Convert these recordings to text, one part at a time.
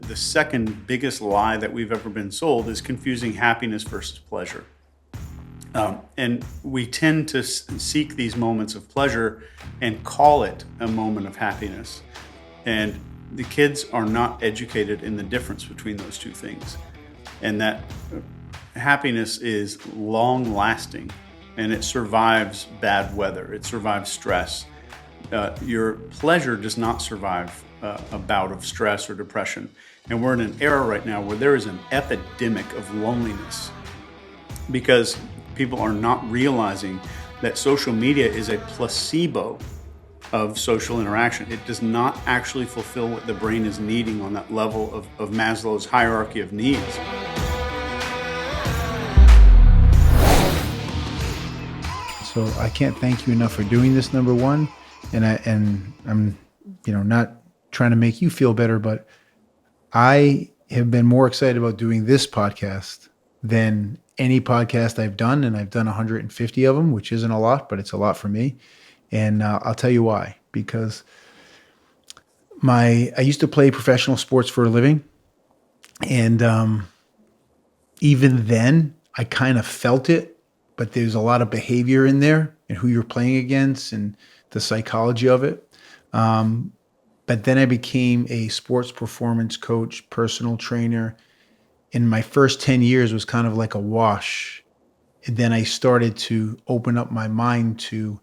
the second biggest lie that we've ever been sold is confusing happiness versus pleasure. And we tend to seek these moments of pleasure and call it a moment of happiness. And the kids are not educated in the difference between those two things. And that happiness is long lasting and it survives bad weather, it survives stress. Your pleasure does not survive a bout of stress or depression. And we're in an era right now where there is an epidemic of loneliness because people are not realizing that social media is a placebo of social interaction. It does not actually fulfill what the brain is needing on that level of Maslow's hierarchy of needs. So I can't thank you enough for doing this, number one. And I'm not trying to make you feel better, but I have been more excited about doing this podcast than any podcast I've done. And I've done 150 of them, which isn't a lot, but it's a lot for me. And I'll tell you why, because I used to play professional sports for a living. And even then I kind of felt it, but there's a lot of behavior in there and who you're playing against and the psychology of it. But then I became a sports performance coach, personal trainer. And my first 10 years was kind of like a wash. And then I started to open up my mind to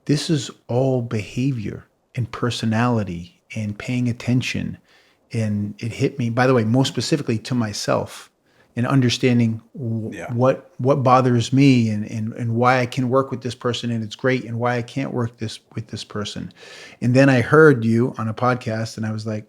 this is all behavior and personality and paying attention. And it hit me, by the way, most specifically to myself and understanding what bothers me and why I can work with this person and it's great and why I can't work with this person. And then I heard you on a podcast and I was like,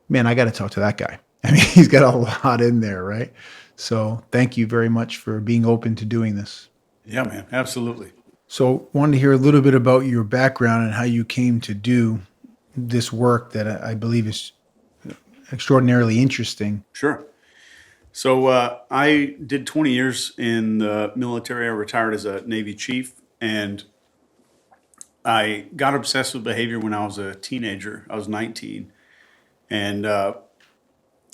man, I got to talk to that guy. I mean, he's got a lot in there, right? So thank you very much for being open to doing this. Yeah, man, absolutely. So wanted to hear a little bit about your background and how you came to do this work that I believe is extraordinarily interesting. Sure. So I did 20 years in the military. I retired as a Navy chief, and I got obsessed with behavior when I was a teenager. I was 19, and I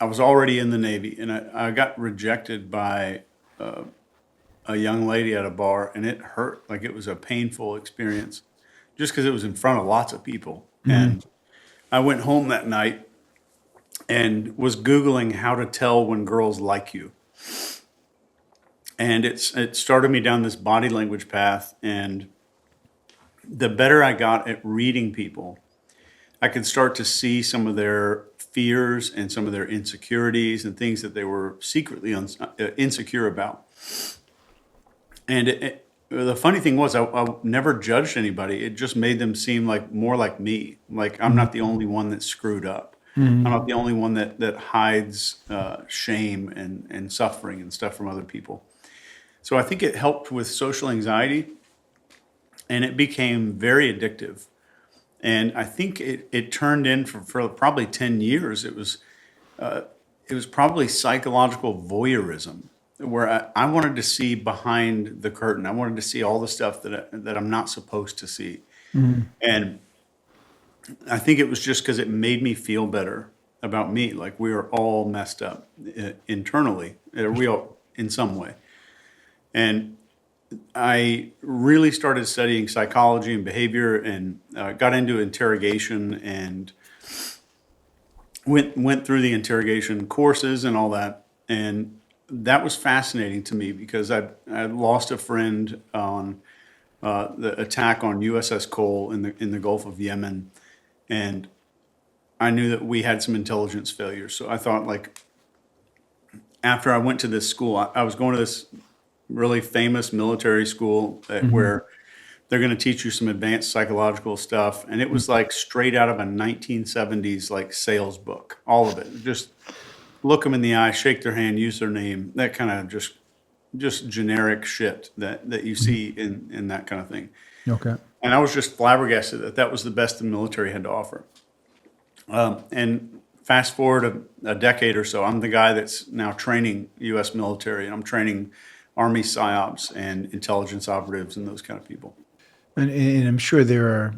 was already in the Navy, and I got rejected by a young lady at a bar, and it hurt. Like, it was a painful experience just because it was in front of lots of people. Mm-hmm. And I went home that night and was Googling how to tell when girls like you. And it started me down this body language path. And the better I got at reading people, I could start to see some of their fears and some of their insecurities and things that they were secretly insecure about. And the funny thing was, I never judged anybody. It just made them seem like more like me. Like, I'm not the only one that's screwed up. Mm-hmm. I'm not the only one that hides shame and suffering and stuff from other people. So I think it helped with social anxiety, and it became very addictive. And I think it turned in for probably 10 years. It was probably psychological voyeurism, where I wanted to see behind the curtain. I wanted to see all the stuff that I'm not supposed to see. Mm-hmm. And I think it was just because it made me feel better about me. Like, we are all messed up internally, we all in some way. And I really started studying psychology and behavior, and got into interrogation and went through the interrogation courses and all that. And that was fascinating to me because I lost a friend on the attack on USS Cole in the Gulf of Yemen. And I knew that we had some intelligence failures. So I thought, like, after I went to this school, I was going to this really famous military school where they're going to teach you some advanced psychological stuff. And it was like straight out of a 1970s like sales book, all of it. Just look them in the eye, shake their hand, use their name, that kind of just generic shit that you see in that kind of thing. Okay. And I was just flabbergasted that was the best the military had to offer. And fast forward a decade or so, I'm the guy that's now training U.S. military, and I'm training Army PSYOPs and intelligence operatives and those kind of people. And I'm sure there are,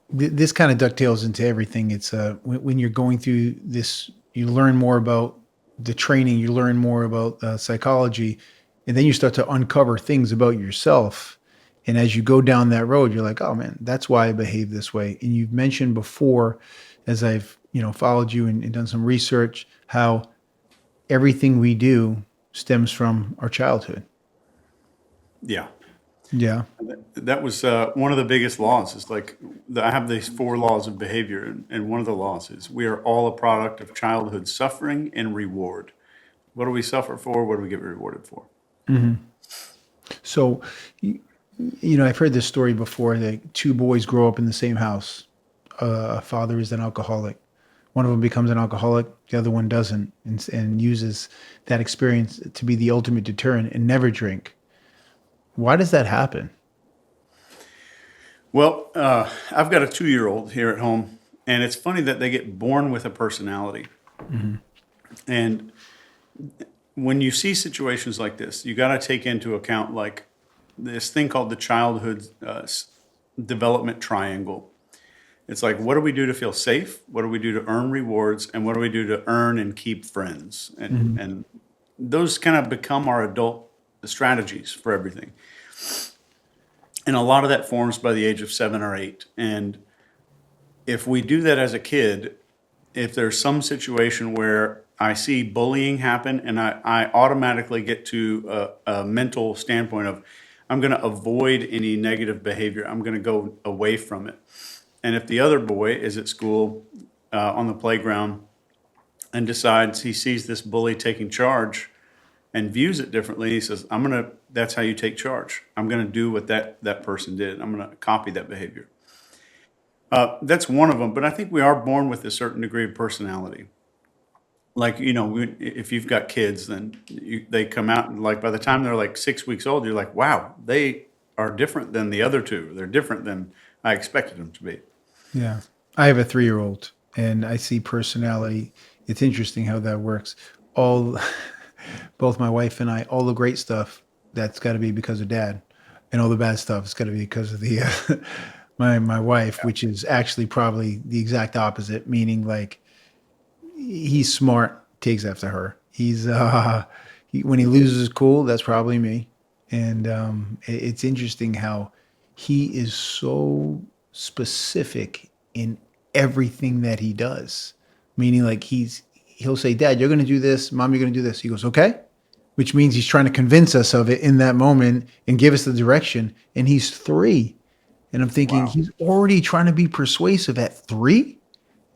this kind of dovetails into everything. It's when you're going through this you learn more about the training, you learn more about psychology, and then you start to uncover things about yourself. And as you go down that road, you're like, oh man, that's why I behave this way. And you've mentioned before, as I've followed you and done some research, how everything we do stems from our childhood. Yeah. Yeah. That was one of the biggest laws. Is like I have these four laws of behavior, and one of the laws is we are all a product of childhood suffering and reward. What do we suffer for? What do we get rewarded for? So, I've heard this story before that two boys grow up in the same house. A father is an alcoholic. One of them becomes an alcoholic, the other one doesn't, and uses that experience to be the ultimate deterrent and never drink. Why does that happen? Well, I've got a 2-year-old here at home, and it's funny that they get born with a personality. And when you see situations like this, you got to take into account like this thing called the childhood development triangle. It's like, what do we do to feel safe? What do we do to earn rewards? And what do we do to earn and keep friends? And those kind of become our adult strategies for everything. And a lot of that forms by the age of 7 or 8. And if we do that as a kid, if there's some situation where I see bullying happen and I automatically get to a mental standpoint of I'm going to avoid any negative behavior, I'm going to go away from it. And if the other boy is at school on the playground and decides he sees this bully taking charge and views it differently, he says, that's how you take charge. I'm going to do what that person did. I'm going to copy that behavior. That's one of them, but I think we are born with a certain degree of personality. Like, if you've got kids, then they come out and like by the time they're like 6 weeks old, you're like, wow, they are different than the other two. They're different than I expected them to be. Yeah. I have a 3-year-old and I see personality. It's interesting how that works. All, both my wife and I, all the great stuff, that's got to be because of dad. And all the bad stuff, it's got to be because of the, my wife, which is actually probably the exact opposite, meaning like he's smart, takes after her. When he loses his cool, that's probably me. And it's interesting how he is so specific in everything that he does. Meaning, like he'll say, "Dad, you're going to do this. Mom, you're going to do this." He goes, "Okay," which means he's trying to convince us of it in that moment and give us the direction. And he's 3, and I'm thinking Wow. he's already trying to be persuasive at 3.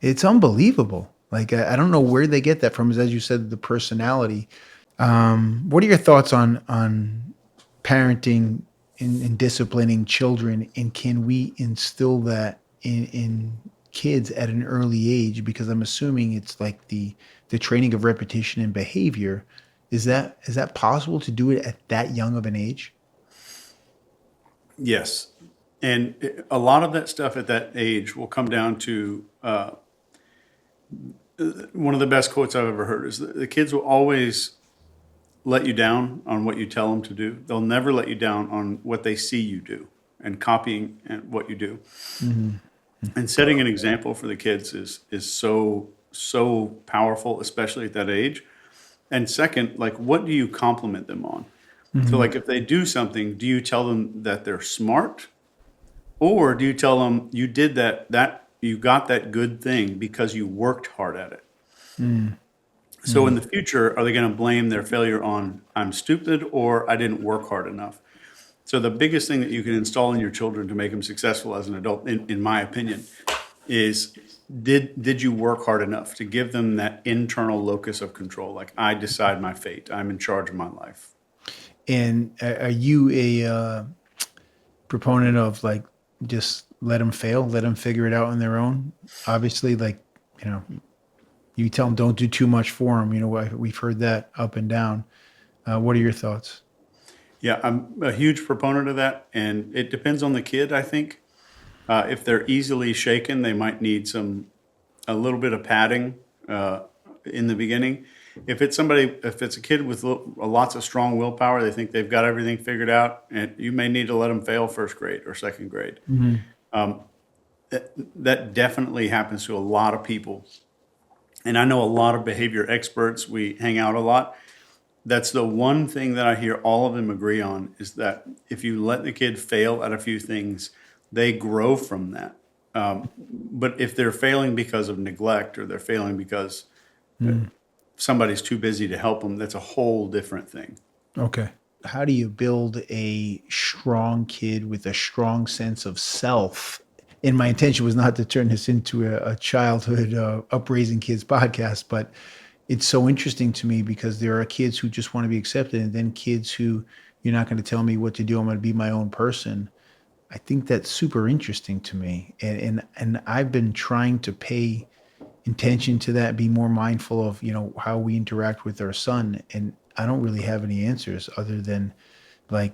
It's unbelievable. Like I don't know where they get that from. As you said, the personality. What are your thoughts on parenting and disciplining children, and can we instill that in kids at an early age? Because I'm assuming it's like the training of repetition and behavior. Is that possible to do it at that young of an age? Yes. And a lot of that stuff at that age will come down to one of the best quotes I've ever heard is the kids will always let you down on what you tell them to do. They'll never let you down on what they see you do and copying what you do. And setting an example for the kids is so powerful, especially at that age. And second, like what do you compliment them on? So like if they do something, do you tell them that they're smart, or do you tell them you did that you got that good thing because you worked hard at it? So in the future, are they going to blame their failure on I'm stupid or I didn't work hard enough? So the biggest thing that you can install in your children to make them successful as an adult, in my opinion, is did you work hard enough to give them that internal locus of control? Like I decide my fate. I'm in charge of my life. And are you a proponent of like just let them fail, let them figure it out on their own? Obviously, like you know, you tell them don't do too much for them. We've heard that up and down. What are your thoughts? Yeah, I'm a huge proponent of that, and it depends on the kid. I think if they're easily shaken, they might need a little bit of padding in the beginning. If it's a kid with lots of strong willpower, they think they've got everything figured out, and you may need to let them fail first grade or second grade. That definitely happens to a lot of people. And I know a lot of behavior experts, we hang out a lot. That's the one thing that I hear all of them agree on is that if you let the kid fail at a few things, they grow from that. But if they're failing because of neglect or they're failing because somebody's too busy to help them, that's a whole different thing. Okay. How do you build a strong kid with a strong sense of self? And my intention was not to turn this into a childhood upraising kids podcast, but it's so interesting to me because there are kids who just want to be accepted, and then kids who you're not going to tell me what to do. I'm going to be my own person. I think that's super interesting to me, and I've been trying to pay intention to that, be more mindful of how we interact with our son, and I don't really have any answers other than like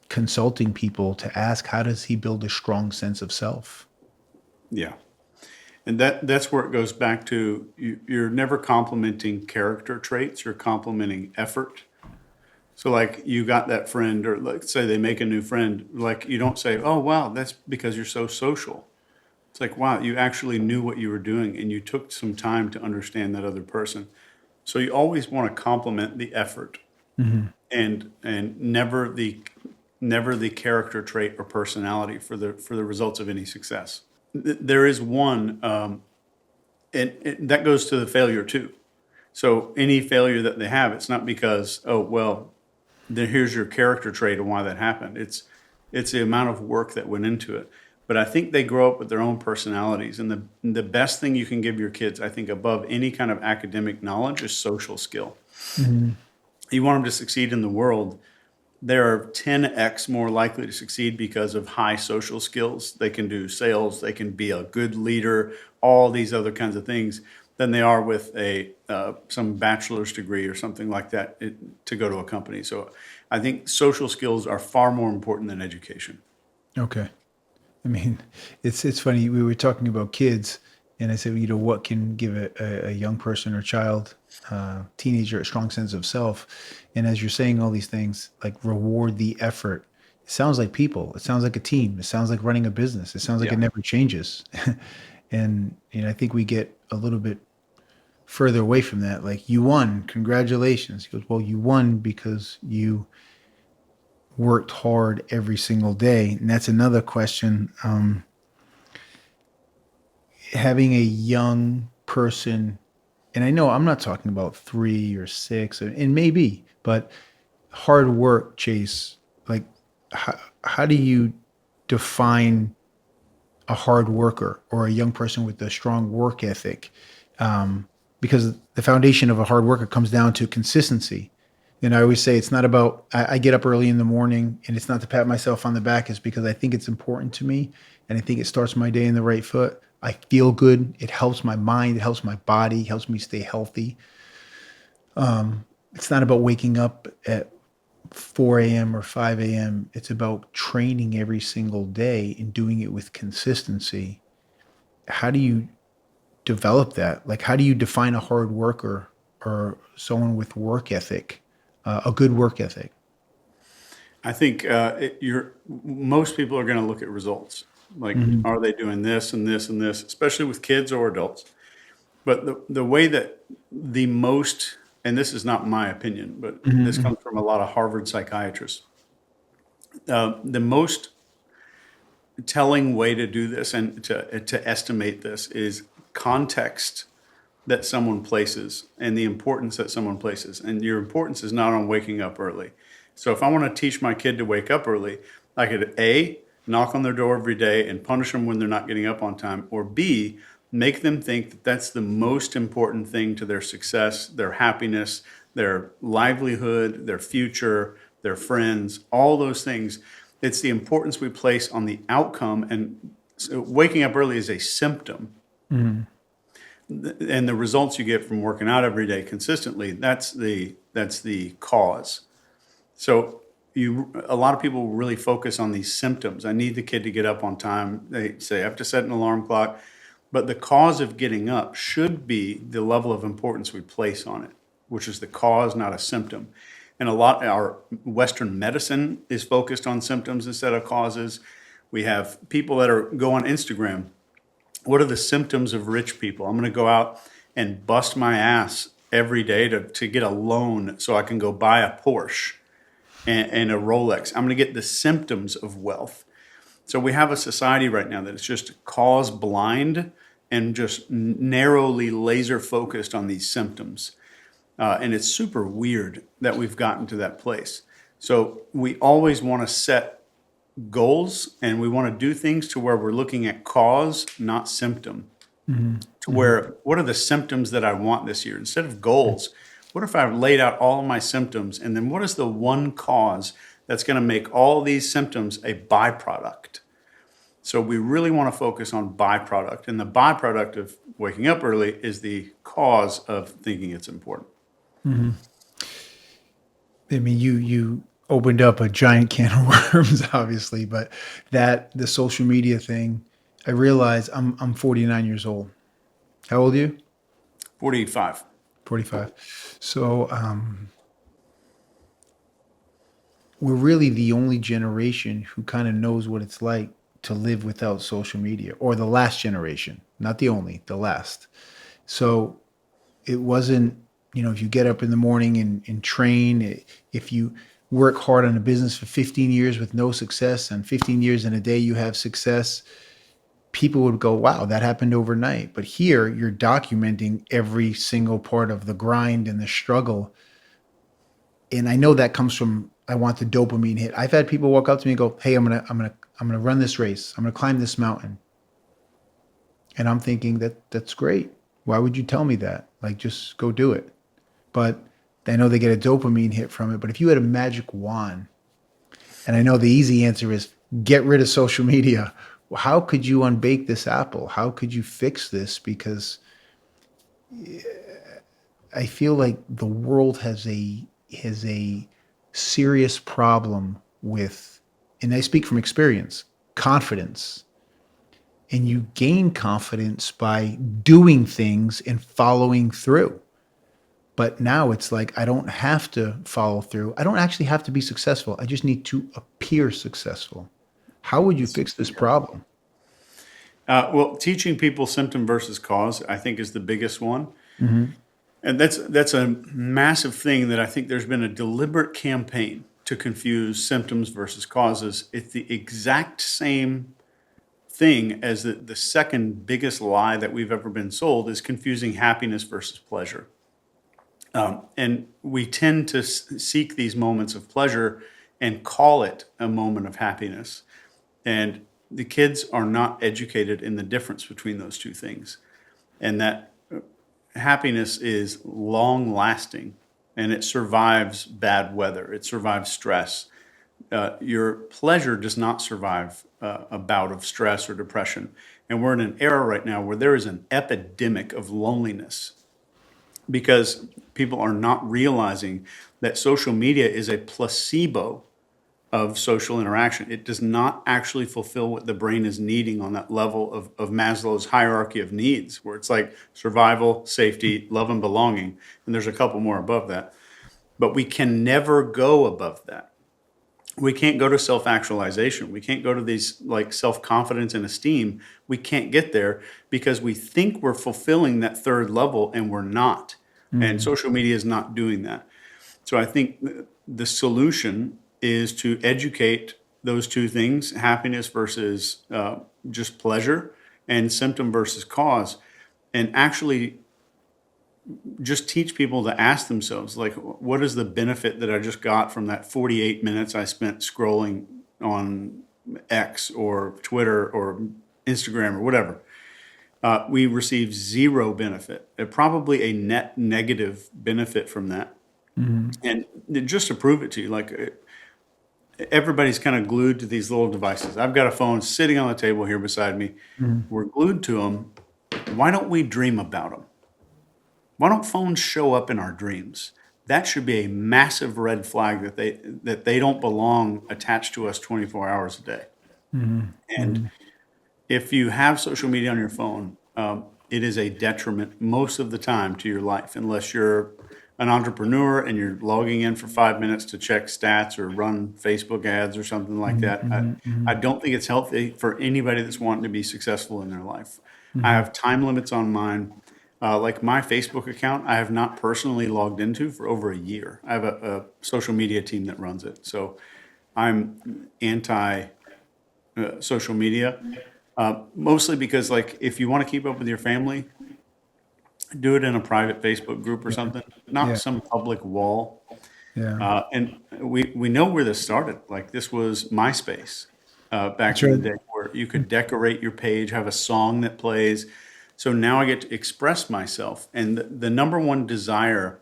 consulting people to ask how does he build a strong sense of self. Yeah. And that's where it goes back to you're never complimenting character traits, you're complimenting effort. So like you got that friend, or let's say they make a new friend, like you don't say, "Oh wow, that's because you're so social." It's like, wow, you actually knew what you were doing and you took some time to understand that other person. So you always want to compliment the effort and never the character trait or personality for the results of any success. There is one, and that goes to the failure too. So any failure that they have, it's not because, oh well, here's your character trait and why that happened. It's the amount of work that went into it. But I think they grow up with their own personalities, and the best thing you can give your kids, I think, above any kind of academic knowledge, is social skill. You want them to succeed in the world. They're 10x more likely to succeed because of high social skills. They can do sales, they can be a good leader, all these other kinds of things, than they are with a some bachelor's degree or something like that to go to a company. So I think social skills are far more important than education. Okay. I mean, it's funny. We were talking about kids, and I said, what can give a young person or child, teenager, a strong sense of self? And as you're saying all these things, like reward the effort. It sounds like people. It sounds like a team. It sounds like running a business. It sounds like Yeah. it never changes. And I think we get a little bit further away from that. Like, you won, congratulations. He goes, well, you won because you worked hard every single day. And that's another question. Having a young person, and I know I'm not talking about 3 or 6, and maybe, but hard work, Chase, like how do you define a hard worker or a young person with a strong work ethic? Because the foundation of a hard worker comes down to consistency. And I always say it's not about, I get up early in the morning, and it's not to pat myself on the back, it's because I think it's important to me. And I think it starts my day in the right foot. I feel good. It helps my mind. It helps my body, helps me stay healthy. It's not about waking up at 4 a.m. or 5 a.m. It's about training every single day and doing it with consistency. How do you develop that? Like, how do you define a hard worker or someone with work ethic, a good work ethic? I think most people are going to look at results. Like, are they doing this and this and this, especially with kids or adults? But the way that the most, and this is not my opinion, but this comes from a lot of Harvard psychiatrists, the most telling way to do this and to estimate this is context that someone places and the importance that someone places. And your importance is not on waking up early. So if I want to teach my kid to wake up early, I could A, knock on their door every day and punish them when they're not getting up on time, or B, make them think that that's the most important thing to their success, their happiness, their livelihood, their future, their friends, all those things. It's the importance we place on the outcome. And so waking up early is a symptom. And the results you get from working out every day consistently, that's the cause. So a lot of people really focus on these symptoms. I need the kid to get up on time. They say I have to set an alarm clock, but the cause of getting up should be the level of importance we place on it, which is the cause, not a symptom. And our Western medicine is focused on symptoms instead of causes. We have people that go on Instagram. What are the symptoms of rich people? I'm going to go out and bust my ass every day to get a loan so I can go buy a Porsche and a Rolex. I'm going to get the symptoms of wealth. So we have a society right now that is just cause blind and just narrowly laser focused on these symptoms. And it's super weird that we've gotten to that place. So we always want to set goals and we want to do things to where we're looking at cause, not symptom. To where, what are the symptoms that I want this year? Instead of goals, what if I've laid out all of my symptoms and then what is the one cause that's going to make all these symptoms a byproduct? So we really want to focus on byproduct. And the byproduct of waking up early is the cause of thinking it's important. I mean, you opened up a giant can of worms, obviously, but the social media thing, I realize I'm 49 years old. How old are you? 45. 45. So we're really the only generation who kind of knows what it's like to live without social media, or the last generation, not the only, the last. So it wasn't, if you get up in the morning and train, if you work hard on a business for 15 years with no success and 15 years in a day you have success, people would go, wow, that happened overnight. But here you're documenting every single part of the grind and the struggle. And I know that comes from, I want the dopamine hit. I've had people walk up to me and go, hey, I'm gonna run this race. I'm gonna climb this mountain. And I'm thinking that's great. Why would you tell me that? Like, just go do it. But I know they get a dopamine hit from it. But if you had a magic wand, and I know the easy answer is get rid of social media, well, how could you unbake this apple? How could you fix this? Because I feel like the world has a serious problem with, and I speak from experience, confidence. And you gain confidence by doing things and following through. But now it's like, I don't have to follow through. I don't actually have to be successful. I just need to appear successful. How would you fix this problem? Well, teaching people symptom versus cause, I think, is the biggest one. And that's a massive thing that I think there's been a deliberate campaign to confuse symptoms versus causes. It's the exact same thing as the second biggest lie that we've ever been sold is confusing happiness versus pleasure. And we tend to seek these moments of pleasure and call it a moment of happiness. And the kids are not educated in the difference between those two things. And that happiness is long lasting and it survives bad weather, it survives stress. Your pleasure does not survive a bout of stress or depression. And we're in an era right now where there is an epidemic of loneliness because people are not realizing that social media is a placebo of social interaction. It does not actually fulfill what the brain is needing on that level of Maslow's hierarchy of needs, where it's like survival, safety, love, and belonging. And there's a couple more above that. But we can never go above that. We can't go to self-actualization. We can't go to these like self-confidence and esteem. We can't get there because we think we're fulfilling that third level and we're not. And social media is not doing that. So I think the solution is to educate those two things, happiness versus just pleasure and symptom versus cause, and actually just teach people to ask themselves, like, what is the benefit that I just got from that 48 minutes I spent scrolling on X or Twitter or Instagram or whatever? We receive zero benefit, probably a net negative benefit from that. And just to prove it to you, like everybody's kind of glued to these little devices. I've got a phone sitting on the table here beside me. We're glued to them. Why don't we dream about them? Why don't phones show up in our dreams? That should be a massive red flag that they don't belong attached to us 24 hours a day. And if you have social media on your phone, it is a detriment most of the time to your life, unless you're an entrepreneur and you're logging in for 5 minutes to check stats or run Facebook ads or something like that. I don't think it's healthy for anybody that's wanting to be successful in their life. I have time limits on mine. Like my Facebook account, I have not personally logged into for over a year. I have a social media team that runs it. So I'm anti social media, mostly because, like, if you want to keep up with your family, do it in a private Facebook group or something, not Yeah. some public wall. Yeah. And we know where this started. Like, this was MySpace back That's in the right. day, where you could decorate your page, have a song that plays. So now I get to express myself. And the number one desire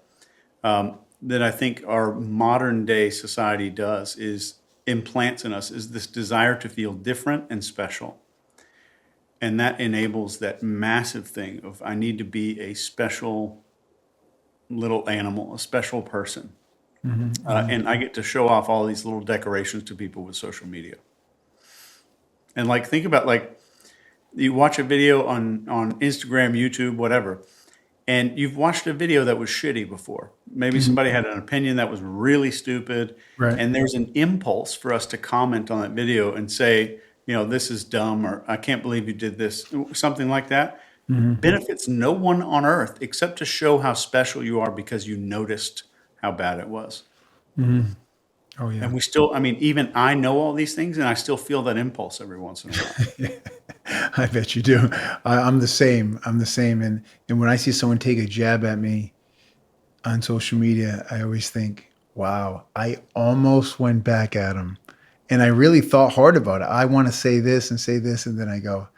that I think our modern day society does is implants in us is this desire to feel different and special. And that enables that massive thing of, I need to be a special little animal, a special person. And I get to show off all these little decorations to people with social media. And, like, think about, like, you watch a video on Instagram, YouTube, whatever, and you've watched a video that was shitty before. Maybe somebody had an opinion that was really stupid, Right. and there's an impulse for us to comment on that video and say, this is dumb, or I can't believe you did this, something like that. Benefits no one on earth except to show how special you are because you noticed how bad it was. Oh yeah. And we still, I mean, even I know all these things, and I still feel that impulse every once in a while. I bet you do. I'm the same. I'm the same. And when I see someone take a jab at me on social media, I always think, wow, I almost went back at him. And I really thought hard about it. I want to say this and say this. And then I go,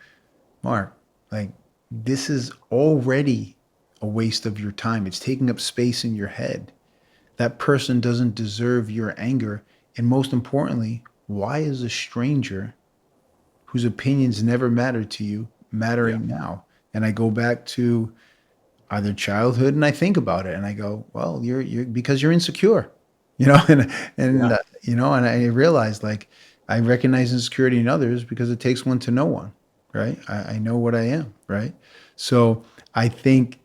Mark, like, this is already a waste of your time. It's taking up space in your head. That person doesn't deserve your anger. And most importantly, why is a stranger whose opinions never mattered to you Yeah, mattering now? And I go back to either childhood and I think about it and I go, well, you're because you're insecure, and yeah, and I realize, like, I recognize insecurity in others because it takes one to know one, right? I know what I am, right? So I think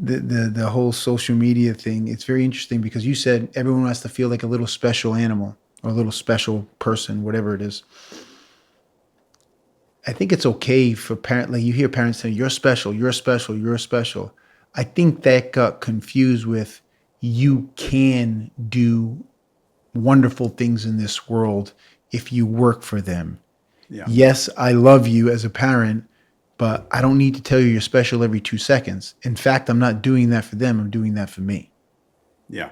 the whole social media thing, it's very interesting because you said everyone has to feel like a little special animal or a little special person, whatever it is. I think it's okay for parent, like you hear parents saying, you're special, you're special, you're special. I think that got confused with you can do wonderful things in this world if you work for them. yeah, Yes, I love you as a parent, but I don't need to tell you you're special every 2 seconds. In fact, I'm not doing that for them. I'm doing that for me. yeah,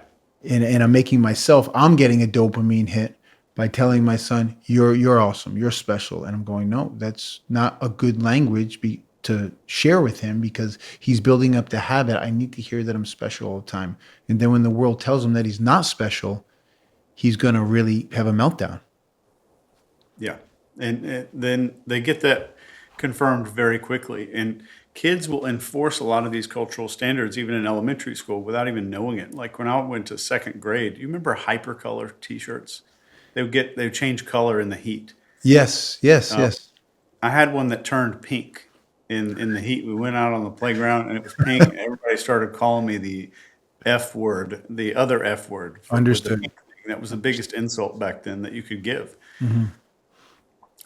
And I'm making myself, I'm getting a dopamine hit by telling my son, you're awesome, you're special. And I'm going, no, that's not a good language to share with him because he's building up the habit. I need to hear that I'm special all the time. And then when the world tells him that he's not special, he's going to really have a meltdown. yeah. And then they get that confirmed very quickly. And kids will enforce a lot of these cultural standards even in elementary school without even knowing it. Like, when I went to second grade, you remember hypercolor T-shirts? They would change color in the heat. Yes, yes, Uh, yes. I had one that turned pink in the heat. We went out on the playground and it was pink. Everybody started calling me the F word, the other F word, with the Understood. pink thing. That was the biggest insult back then that you could give. Hmm.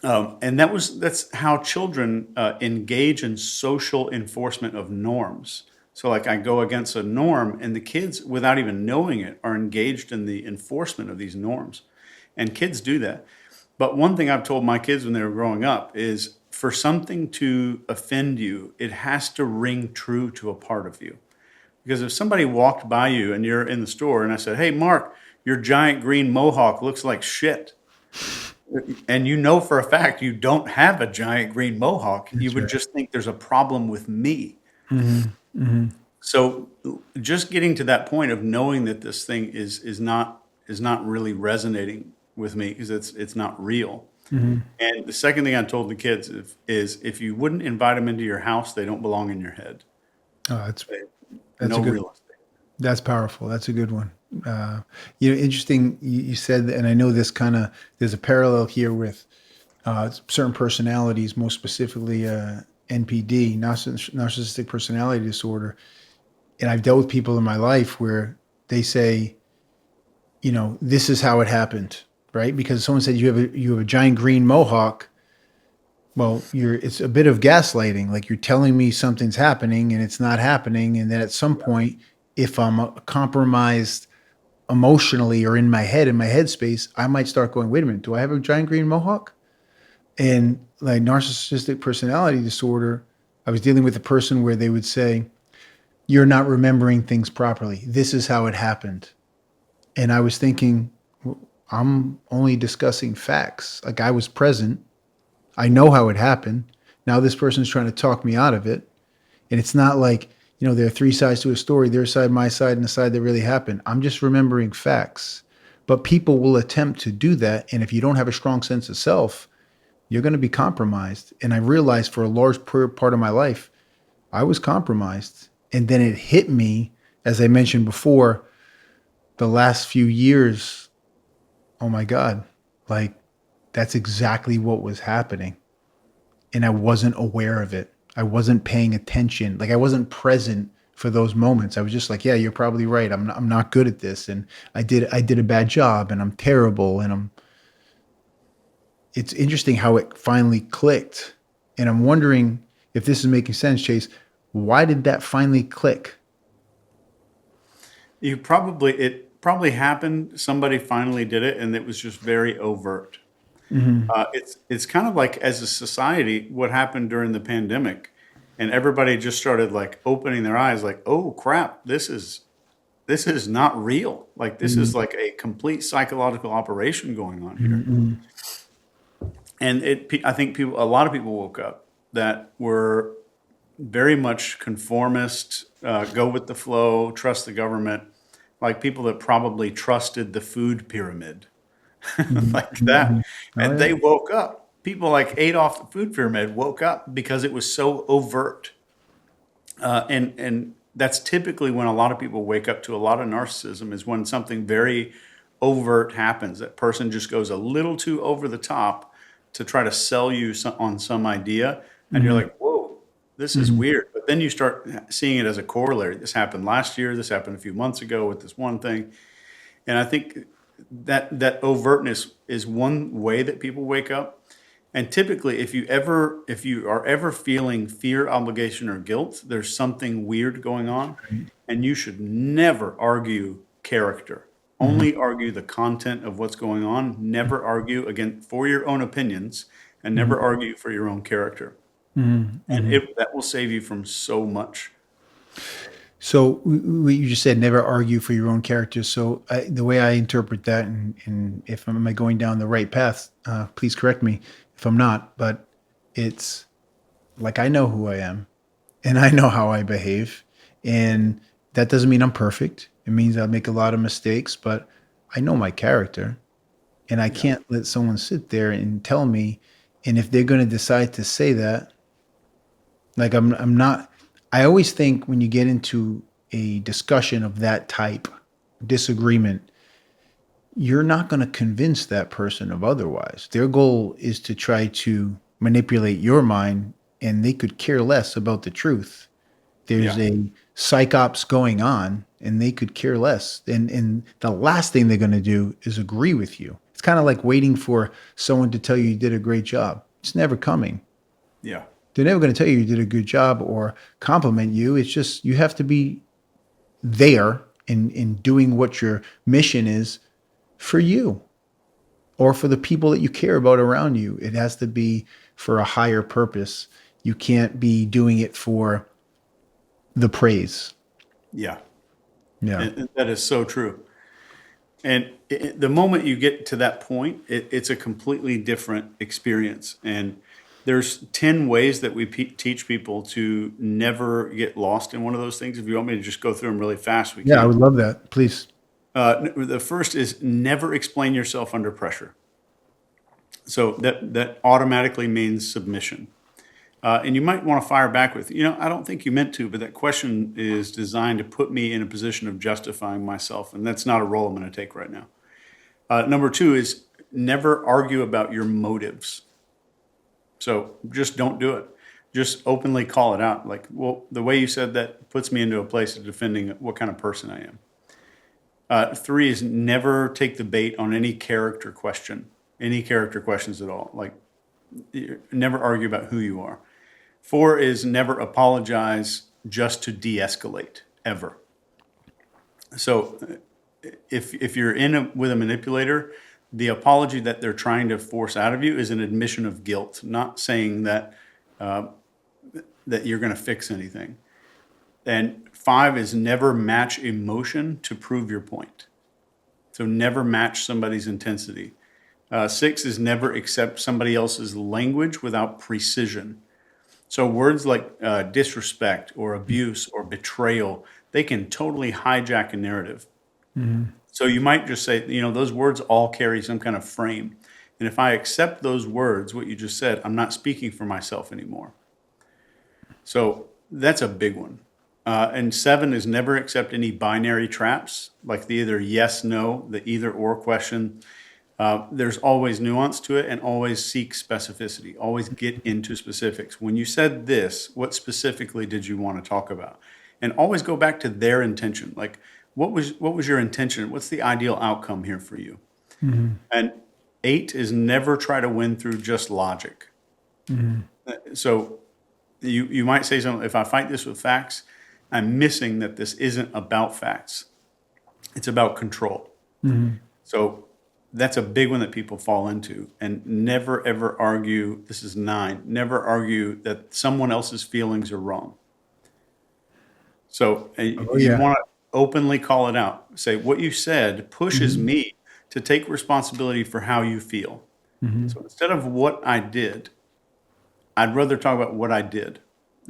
And that's how children engage in social enforcement of norms. So, like, I go against a norm, and the kids, without even knowing it, are engaged in the enforcement of these norms. And kids do that. But one thing I've told my kids when they were growing up is, for something to offend you, it has to ring true to a part of you. Because if somebody walked by you and you're in the store and I said, "Hey, Mark, your giant green mohawk looks like shit," and you know for a fact you don't have a giant green mohawk, you That's would right. just think there's a problem with me. Hmm. Hmm. So just getting to that point of knowing that this thing is not really resonating with me because it's not real. Hmm. And the second thing I told the kids is if you wouldn't invite them into your house, they don't belong in your head. Oh, They, that's no a good. real estate. That's powerful. That's a good one. Uh, Interesting. You said, and I know this kind of, there's a parallel here with certain personalities, most specifically NPD, narcissistic personality disorder. And I've dealt with people in my life where they say, this is how it happened, right? Because someone said you have a giant green mohawk. Well, it's a bit of gaslighting. Like you're telling me something's happening and it's not happening. And then at some point, if I'm compromised emotionally or in my headspace, I might start going, wait a minute, do I have a giant green mohawk? And like narcissistic personality disorder, I was dealing with a person where they would say, you're not remembering things properly. This is how it happened. And I was thinking, "Well, I'm only discussing facts. Like I was present. I know how it happened. Now this person's trying to talk me out of it. And it's not like, there are three sides to a story, their side, my side, and the side that really happened. I'm just remembering facts. But people will attempt to do that. And if you don't have a strong sense of self, you're going to be compromised. And I realized for a large part of my life, I was compromised. And then it hit me, as I mentioned before, the last few years. Oh my God, like that's exactly what was happening. And I wasn't aware of it. I wasn't paying attention. Like I wasn't present for those moments. I was just like, yeah, you're probably right. I'm not good at this. And I did a bad job and I'm terrible. And it's interesting how it finally clicked. And I'm wondering if this is making sense, Chase. Why did that finally click? It probably happened. Somebody finally did it, and it was just very overt. It's kind of like as a society, what happened during the pandemic, and everybody just started like opening their eyes, like, oh crap, this is not real. Like this is like a complete psychological operation going on here. And I think a lot of people woke up that were very much conformist, go with the flow, trust the government, like people that probably trusted the food pyramid, like that. Oh And yeah. they woke up. People like ate off the food pyramid, woke up because it was so overt. And that's typically when a lot of people wake up to a lot of narcissism is when something very overt happens. That person just goes a little too over the top to try to sell you on some idea, and you're Mhm. like, "Whoa, this is Mhm. weird." But then you start seeing it as a corollary. This happened last year. This happened a few months ago with this one thing, and I think that overtness is one way that people wake up. And typically, if you are ever feeling fear, obligation, or guilt, there's something weird going on, and you should never argue character. Mhm. Only argue the content of what's going on. Never argue again for your own opinions, and Mhm. never argue for your own character. Mhm. And Mhm. that will save you from so much. So you just said never argue for your own character. So the way I interpret that, and if am I going down the right path, please correct me if I'm not. But it's like I know who I am, and I know how I behave, and that doesn't mean I'm perfect. It means I make a lot of mistakes, but I know my character, and I Yeah, can't let someone sit there and tell me. And if they're going to decide to say that, like I'm not. I always think when you get into a discussion of that type, disagreement, you're not going to convince that person of otherwise. Their goal is to try to manipulate your mind, and they could care less about the truth. There's yeah, a psyops going on, and they could care less. And the last thing they're going to do is agree with you. It's kind of like waiting for someone to tell you did a great job. It's never coming. yeah, They're never going to tell you you did a good job or compliment you. It's just you have to be there in doing what your mission is for you or for the people that you care about around you. It has to be for a higher purpose. You can't be doing it for the praise. yeah. Yeah. And that is so true. And the moment you get to that point, it's a completely different experience. And there's 10 ways that we teach people to never get lost in one of those things. If you want me to just go through them really fast, we Yeah, I would can. love that. Please. The first is never explain yourself under pressure. So that automatically means submission. And you might want to fire back with, I don't think you meant to, but that question is designed to put me in a position of justifying myself. And that's not a role I'm going to take right now. Number two is never argue about your motives. So just don't do it. Just openly call it out. Like, well, the way you said that puts me into a place of defending what kind of person I am. Three is never take the bait on any character question, any character questions at all. Like, never argue about who you are. 4 is never apologize just to de-escalate ever. So if you're with a manipulator, the apology that they're trying to force out of you is an admission of guilt, not saying that that you're going to fix anything. And 5 is never match emotion to prove your point. So never match somebody's intensity. 6 is never accept somebody else's language without precision. So words like disrespect or abuse or betrayal, they can totally hijack a narrative. So you might just say, those words all carry some kind of frame. And if I accept those words, what you just said, I'm not speaking for myself anymore. So that's a big one. And 7 is never accept any binary traps, like the either yes, no, the either or question. There's always nuance to it, and always seek specificity. Always get into specifics. When you said this, what specifically did you want to talk about? And always go back to their intention. Like, what was your intention? What's the ideal outcome here for you? And 8 is never try to win through just logic. So you might say something, if I fight this with facts, I'm missing that this isn't about facts. It's about control. So that's a big one that people fall into. And never, ever argue, this is 9, never argue that someone else's feelings are wrong. So Oh you yeah. want to openly call it out. Say, what you said pushes me to take responsibility for how you feel. So instead of what I did, I'd rather talk about what I did.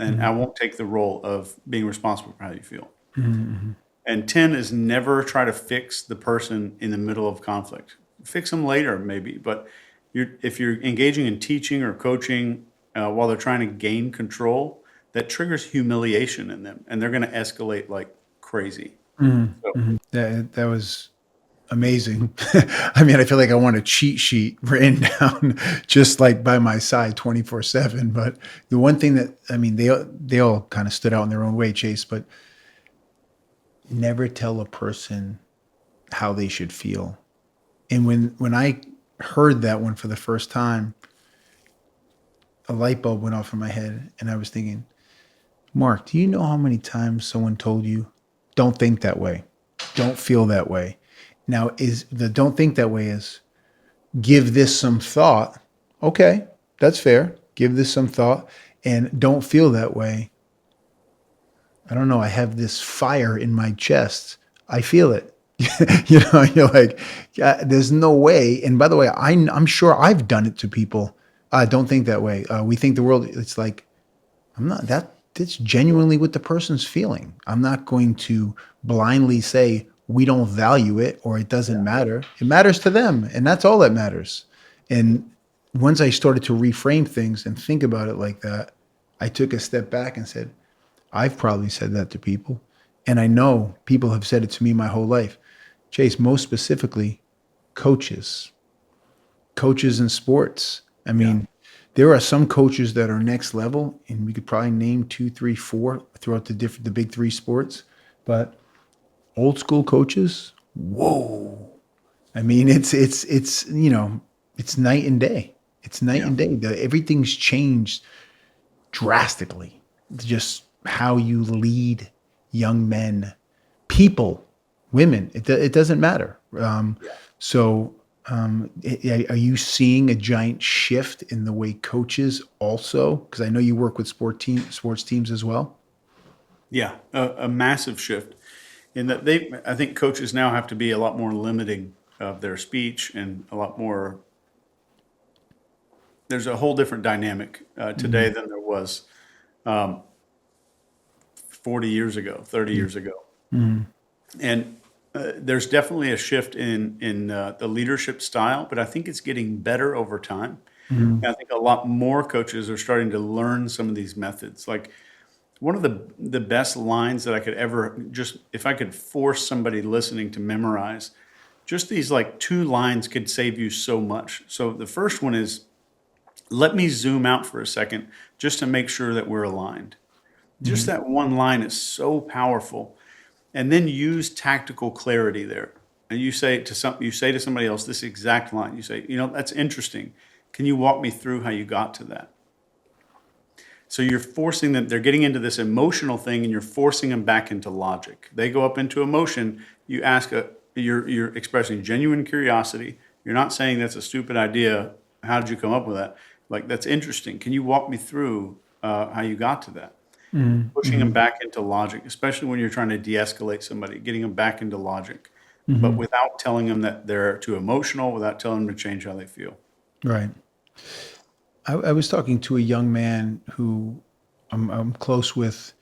And I won't take the role of being responsible for how you feel. And 10 is never try to fix the person in the middle of conflict. Fix them later, maybe. But if you're engaging in teaching or coaching while they're trying to gain control, that triggers humiliation in them. And they're going to escalate like crazy. So, That was amazing. I mean, I feel like I want a cheat sheet written down just like by my side 24/7. But the one thing that, I mean, they all kind of stood out in their own way, Chase, but never tell a person how they should feel. And when I heard that one for the first time, a light bulb went off in my head and I was thinking, Mark, do you know how many times someone told you, don't think that way, don't feel that way? Now, is the don't think that way is give this some thought. Okay, that's fair. Give this some thought. And don't feel that way. I don't know. I have this fire in my chest. I feel it. You're like, yeah, there's no way. And by the way, I'm sure I've done it to people. Don't think that way. We think the world, it's like, I'm not that. That's genuinely what the person's feeling. I'm not going to blindly say we don't value it or it doesn't matter. It matters to them, and that's all that matters. And once I started to reframe things and think about it like that, I took a step back and said, I've probably said that to people, and I know people have said it to me my whole life. Chase, most specifically, coaches in sports. I mean, there are some coaches that are next level, and we could probably name 2, 3, 4 throughout the big 3 sports. But old school coaches, whoa! I mean, it's it's night and day. It's night and day. Everything's changed drastically. It's just how you lead young men, people, women. It doesn't matter. So are you seeing a giant shift in the way coaches also? Because I know you work with sports teams as well. yeah, a massive shift in that I think coaches now have to be a lot more limiting of their speech and a lot more. There's a whole different dynamic today than there was 40 years ago, 30 years ago. And there's definitely a shift in the leadership style, but I think it's getting better over time. And I think a lot more coaches are starting to learn some of these methods. Like one of the best lines that I could ever just, if I could force somebody listening to memorize, just these like 2 lines could save you so much. So the first one is, let me zoom out for a second just to make sure that we're aligned. Just that one line is so powerful. And then use tactical clarity there. And you say to somebody else this exact line. You say, that's interesting. Can you walk me through how you got to that? So you're forcing them, they're getting into this emotional thing and you're forcing them back into logic. They go up into emotion, you ask, you're expressing genuine curiosity. You're not saying that's a stupid idea. How did you come up with that? Like, that's interesting. Can you walk me through how you got to that? Pushing them back into logic, especially when you're trying to de-escalate somebody, getting them back into logic, but without telling them that they're too emotional, without telling them to change how they feel. Right. I was talking to a young man who I'm close with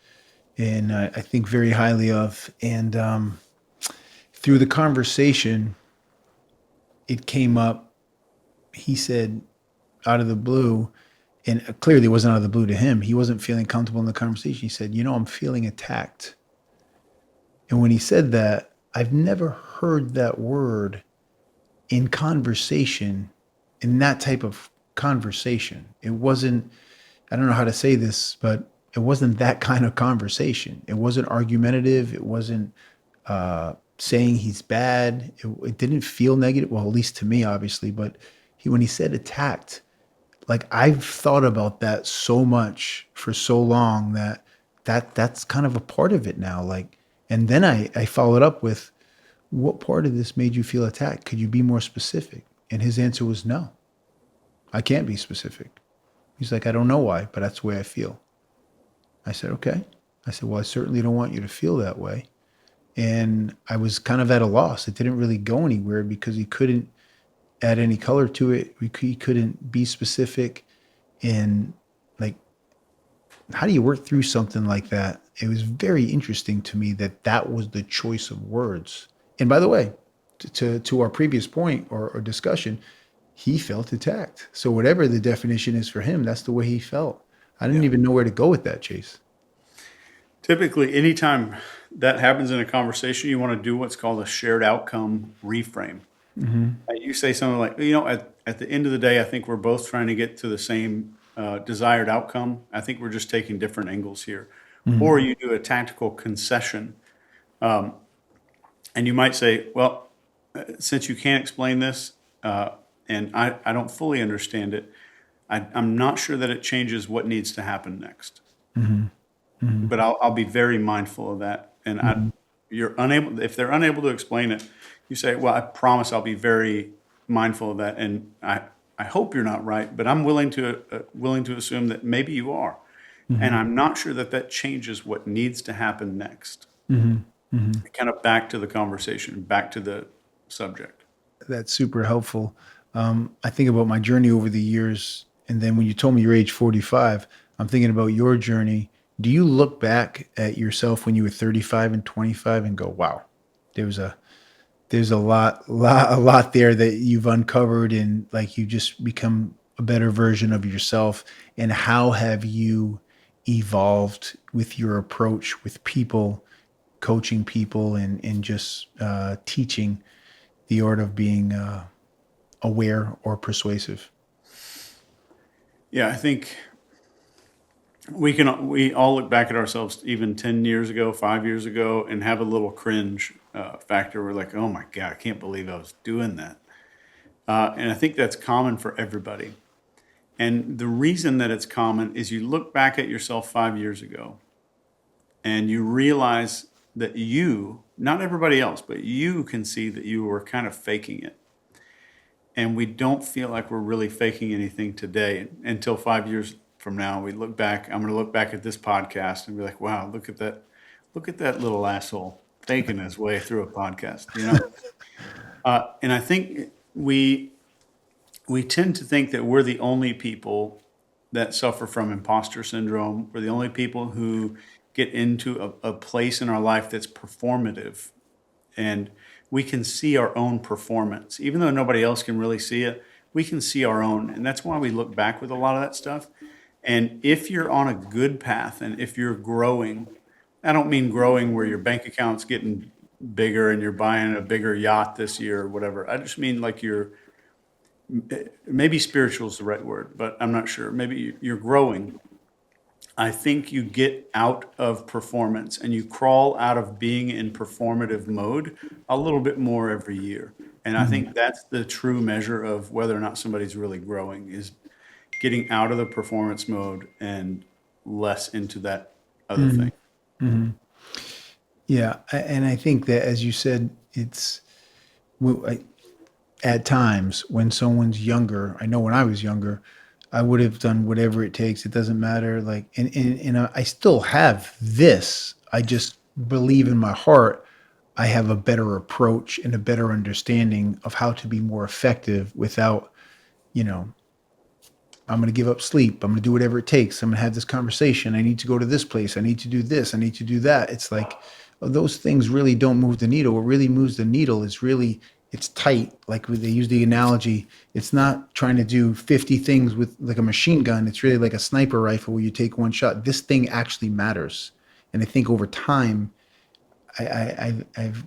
and I think very highly of. And through the conversation, it came up. He said, out of the blue, and clearly it wasn't out of the blue to him. He wasn't feeling comfortable in the conversation. He said, I'm feeling attacked. And when he said that, I've never heard that word in conversation, in that type of conversation. It wasn't, I don't know how to say this, but it wasn't that kind of conversation. It wasn't argumentative. It wasn't saying he's bad. It didn't feel negative. Well, at least to me, obviously. But when he said attacked, like I've thought about that so much for so long that's kind of a part of it now. Like, and then I followed up with, what part of this made you feel attacked? Could you be more specific? And his answer was no, I can't be specific. He's like, I don't know why, but that's the way I feel. I said, okay. I said, well, I certainly don't want you to feel that way. And I was kind of at a loss. It didn't really go anywhere because he couldn't add any color to it. He couldn't be specific. And like, how do you work through something like that? It was very interesting to me that was the choice of words. And by the way, to our previous point or discussion, he felt attacked. So whatever the definition is for him, that's the way he felt. I didn't Yeah. even know where to go with that, Chase. Typically, anytime that happens in a conversation, you want to do what's called a shared outcome reframe. You say something like, at the end of the day, I think we're both trying to get to the same desired outcome. I think we're just taking different angles here. Or you do a tactical concession. And you might say, well, since you can't explain this, and I don't fully understand it, I'm not sure that it changes what needs to happen next. But I'll be very mindful of that. And you're unable, if they're unable to explain it, you say, well, I promise I'll be very mindful of that. And I hope you're not right, but I'm willing to assume that maybe you are. And I'm not sure that that changes what needs to happen next. Kind of back to the conversation, back to the subject. That's super helpful. I think about my journey over the years, and then when you told me your age 45, I'm thinking about your journey. Do you look back at yourself when you were 35 and 25 and go, "Wow, there was a there's a lot there that you've uncovered, and like you just become a better version of yourself." And how have you evolved with your approach with people, coaching people, and just teaching the art of being aware or persuasive? Yeah, I think we all look back at ourselves even 10 years ago, 5 years ago, and have a little cringe factor. We're like, oh my God, I can't believe I was doing that. And I think that's common for everybody. And the reason that it's common is you look back at yourself 5 years ago and you realize that you, not everybody else, but you can see that you were kind of faking it. And we don't feel like we're really faking anything today until 5 years from now. We look back, I'm going to look back at this podcast and be like, wow, look at that little asshole faking his way through a podcast. And I think we tend to think that we're the only people that suffer from imposter syndrome. We're the only people who get into a place in our life that's performative. And we can see our own performance. Even though nobody else can really see it, we can see our own. And that's why we look back with a lot of that stuff. And if you're on a good path and if you're growing, I don't mean growing where your bank account's getting bigger and you're buying a bigger yacht this year or whatever. I just mean like maybe spiritual is the right word, but I'm not sure. Maybe you're growing. I think you get out of performance and you crawl out of being in performative mode a little bit more every year. And I think that's the true measure of whether or not somebody's really growing, is getting out of the performance mode and less into that other thing. Yeah, and I think that, as you said, it's at times when someone's younger. I know when I was younger, I would have done whatever it takes. It doesn't matter. Like, and I still have this. I just believe in my heart I have a better approach and a better understanding of how to be more effective without, you know, I'm going to give up sleep. I'm going to do whatever it takes. I'm going to have this conversation. I need to go to this place. I need to do this. I need to do that. It's like those things really don't move the needle. What really moves the needle is really it's tight. Like they use the analogy, it's not trying to do 50 things with like a machine gun. It's really like a sniper rifle where you take one shot. This thing actually matters. And I think over time, I've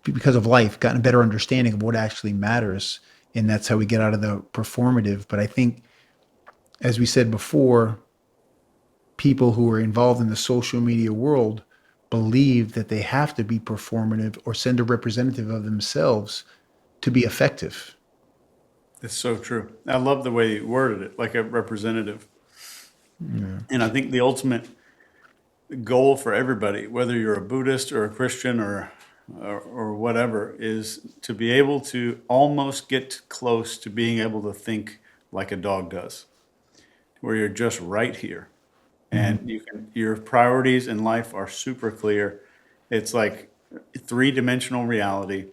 because of life gotten a better understanding of what actually matters, and that's how we get out of the performative. But I think, as we said before, people who are involved in the social media world believe that they have to be performative or send a representative of themselves to be effective. It's so true. I love the way you worded it, like a representative. And I think the ultimate goal for everybody, whether you're a Buddhist or a Christian or whatever, is to be able to almost get close to being able to think like a dog does, where you're just right here, and your priorities in life are super clear. It's like three-dimensional reality,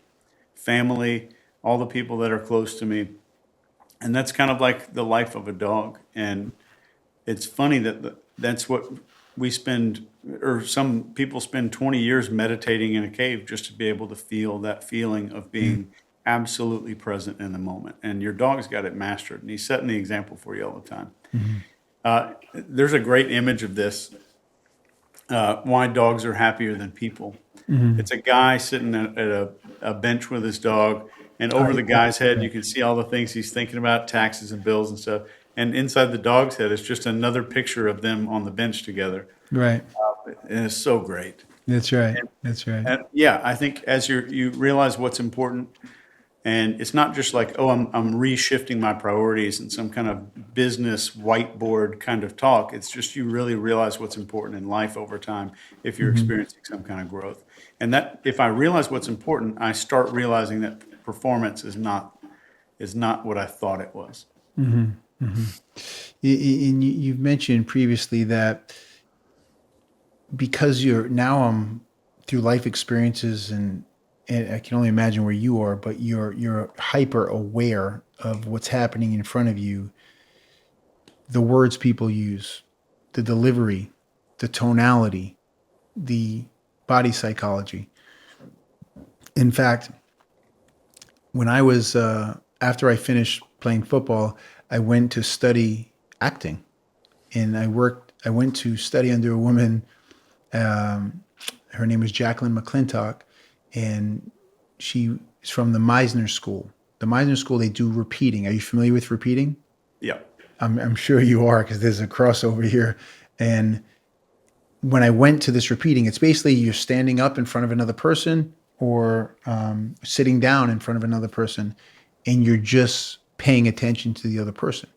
family, all the people that are close to me, and that's kind of like the life of a dog. And it's funny that that's what we spend, or some people spend 20 years meditating in a cave just to be able to feel that feeling of being absolutely present in the moment. And your dog's got it mastered, and he's setting the example for you all the time. There's a great image of this, why dogs are happier than people. It's a guy sitting at a bench with his dog, and over the guy's head, you can see all the things he's thinking about, taxes and bills and stuff. And inside the dog's head is just another picture of them on the bench together. Right. And it's so great. That's right. That's right. And yeah, I think as you realize what's important, and it's not just like, oh, I'm reshifting my priorities in some kind of business whiteboard kind of talk. It's just you really realize what's important in life over time if you're experiencing some kind of growth. And that if I realize what's important, I start realizing that performance is not what I thought it was. And you've mentioned previously that because you're now through life experiences and I can only imagine where you are, but you're hyper aware of what's happening in front of you, the words people use, the delivery, the tonality, the body psychology. In fact, when I was after I finished playing football, I went to study acting, and I went to study under a woman. Her name was Jacqueline McClintock, and she is from the Meisner School. The Meisner School, they do repeating. Are you familiar with repeating? Yeah. I'm sure you are, because there's a crossover here. And when I went to this repeating, it's basically you're standing up in front of another person or sitting down in front of another person, and you're just paying attention to the other person.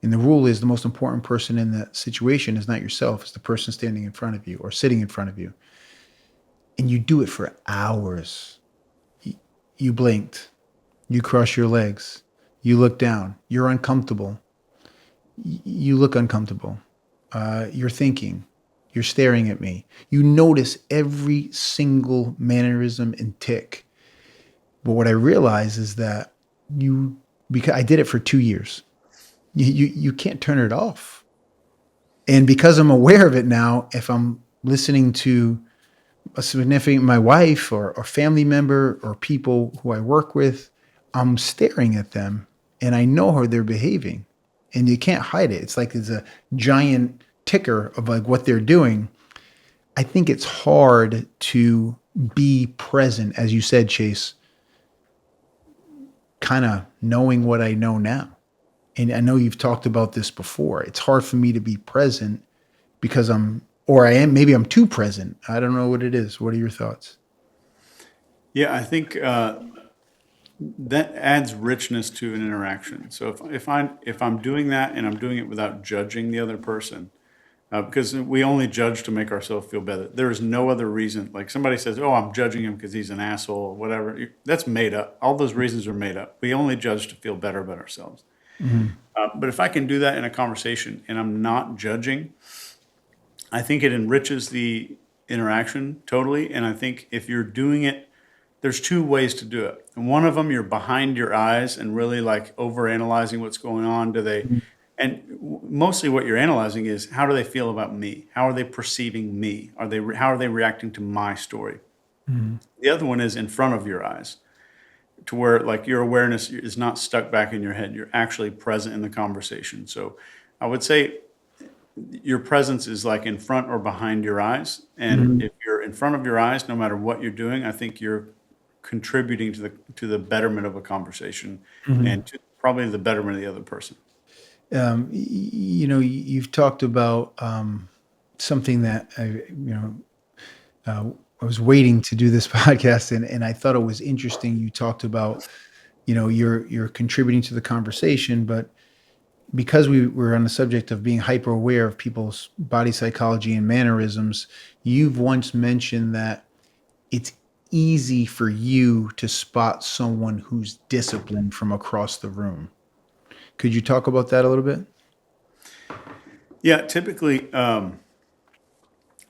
And the rule is the most important person in the situation is not yourself, it's the person standing in front of you or sitting in front of you. And you do it for hours. You blinked, you cross your legs, you look down, you're uncomfortable, you look uncomfortable, you're thinking, you're staring at me. You notice every single mannerism and tick. But what I realize is that because I did it for 2 years, you can't turn it off. And because I'm aware of it now, if I'm listening to a significant, my wife or family member or people who I work with, I'm staring at them and I know how they're behaving, and you can't hide it. It's like there's a giant ticker of like what they're doing. I think it's hard to be present, as you said, Chase, kind of knowing what I know now. And I know you've talked about this before. It's hard for me to be present because maybe I'm too present. I don't know what it is. What are your thoughts? Yeah, I think that adds richness to an interaction. So if I'm doing that and I'm doing it without judging the other person, because we only judge to make ourselves feel better. There is no other reason. Like somebody says, "Oh, I'm judging him because he's an asshole," or whatever. That's made up. All those reasons are made up. We only judge to feel better about ourselves. Mhm. But if I can do that in a conversation and I'm not judging, I think it enriches the interaction totally. And I think if you're doing it, there's two ways to do it. And one of them, you're behind your eyes and really like over analyzing what's going on. Mostly what you're analyzing is how do they feel about me? How are they perceiving me? How are they reacting to my story? Mhm. The other one is in front of your eyes, to where like your awareness is not stuck back in your head. You're actually present in the conversation. So I would say your presence is like in front or behind your eyes. And Mhm. if you're in front of your eyes, no matter what you're doing, I think you're contributing to the betterment of a conversation Mhm. and to probably the betterment of the other person. You've talked about something that uh, I was waiting to do this podcast, and I thought it was interesting. You talked about, you're contributing to the conversation, but because we were on the subject of being hyper aware of people's body psychology and mannerisms, you've once mentioned that it's easy for you to spot someone who's disciplined from across the room. Could you talk about that a little bit? Yeah, typically,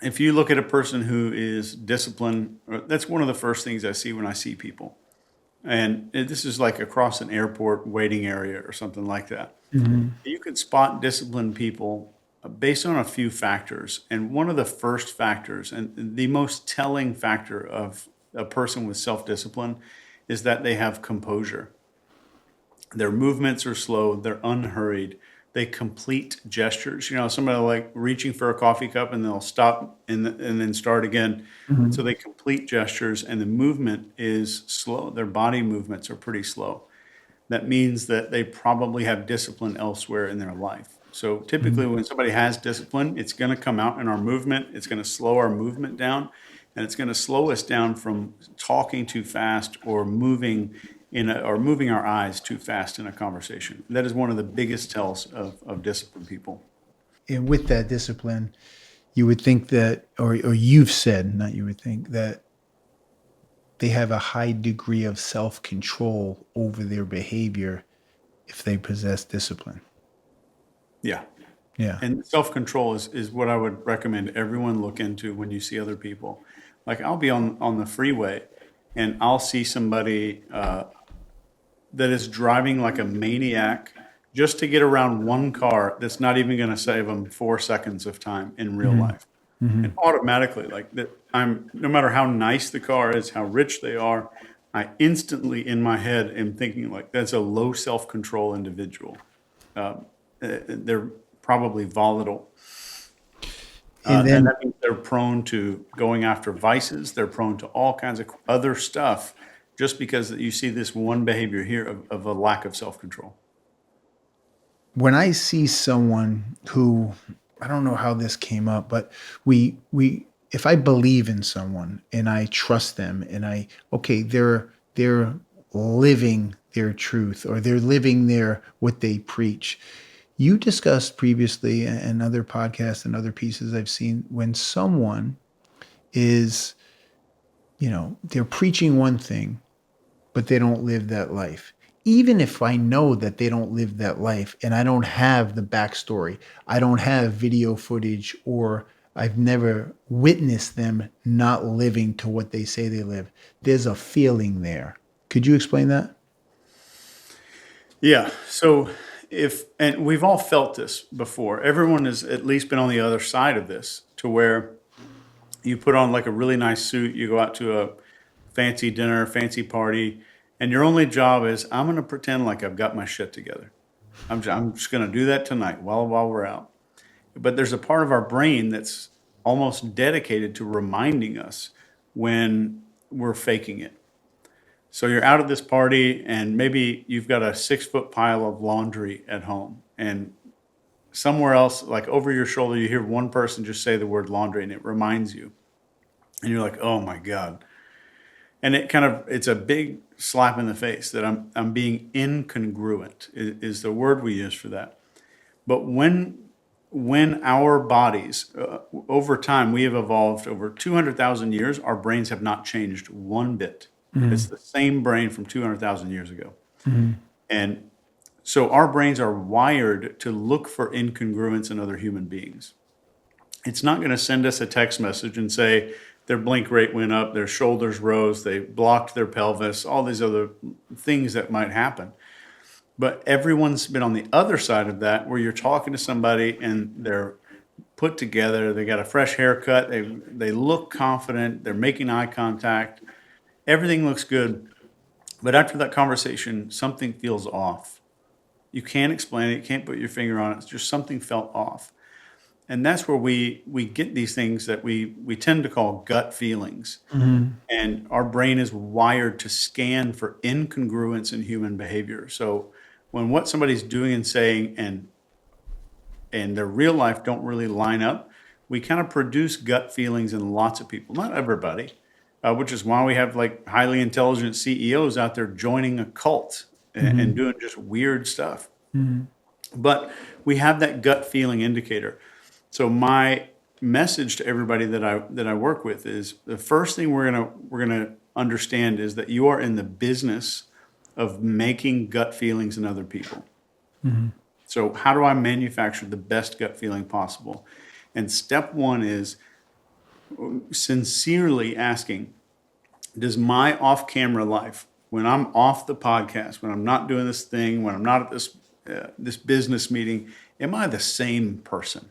if you look at a person who is disciplined, that's one of the first things I see when I see people. And this is like across an airport waiting area or something like that. Mhm. You can spot disciplined people based on a few factors. And one of the first factors, and the most telling factor of a person with self discipline, is that they have composure. Their movements are slow, they're unhurried, they complete gestures. Somebody like reaching for a coffee cup and they'll stop and then start again. So Mhm. they complete gestures and the movement is slow. Their body movements are pretty slow. That means that they probably have discipline elsewhere in their life. So typically, Mhm. when somebody has discipline, it's going to come out in our movement. It's going to slow our movement down, and it's going to slow us down from talking too fast or moving our eyes too fast in a conversation. That is one of the biggest tells of disciplined people. And with that discipline, you would think that, or you've said, not you would think, that they have a high degree of self control over their behavior if they possess discipline. Yeah. Yeah. And self-control is what I would recommend everyone look into when you see other people. Like I'll be on the freeway and I'll see somebody that is driving like a maniac just to get around one car that's not even going to save them 4 seconds of time in real Mhm. life. And Mhm. automatically, like that, I'm no matter how nice the car is, how rich they are, I instantly in my head am thinking like that's a low self-control individual. They're probably volatile. And And then that means they're prone to going after vices. They're prone to all kinds of other stuff just because you see this one behavior here of a lack of self control. when I see someone who, I don't know how this came up, but if I believe in someone and I trust them and okay, they're living their truth, or they're living their what they preach. You discussed previously in other podcasts and other pieces I've seen, when someone is, they're preaching one thing but they don't live that life. Even if I know that they don't live that life and I don't have the backstory, I don't have video footage, or I've never witnessed them not living to what they say they live, there's a feeling there. Could you explain that? Yeah. So and we've all felt this before. Everyone has at least been on the other side of this to where you put on like a really nice suit, you go out to a fancy dinner, fancy party, and your only job is I'm going to pretend like I've got my shit together. I'm just going to do that tonight while we're out. But there's a part of our brain that's almost dedicated to reminding us when we're faking it. So you're out at this party and maybe you've got a 6 foot pile of laundry at home, and somewhere else, like over your shoulder, you hear one person just say the word laundry and it reminds you. And you're like, oh my God. And it's a big slap in the face that I'm being incongruent is the word we use for that. But when our bodies, over time, we have evolved over 200,000 years, our brains have not changed one bit. It's the same brain from 200,000 years ago. And so our brains are wired to look for incongruence in other human beings. It's not going to send us a text message and say their blink rate went up, their shoulders rose, they blocked their pelvis, all these other things that might happen. But everyone's been on the other side of that, where you're talking to somebody and they're put together, they got a fresh haircut, they look confident, they're making eye contact, everything looks good. But after that conversation, something feels off. You can't explain it, you can't put your finger on it, it's just something felt off. And that's where we get these things that we tend to call gut feelings. And our brain is wired to scan for incongruence in human behavior. So when what somebody's doing and saying and their real life don't really line up, we kind of produce gut feelings in lots of people, not everybody, which is why we have like highly intelligent CEOs out there joining a cult and doing just weird stuff. But we have that gut feeling indicator. So my message to everybody that I work with is the first thing we're gonna understand is that you are in the business of making gut feelings in other people. So how do I manufacture the best gut feeling possible? And step one is sincerely asking, does my off-camera life, when I'm off the podcast, when I'm not doing this thing, when I'm not at this business meeting, am I the same person?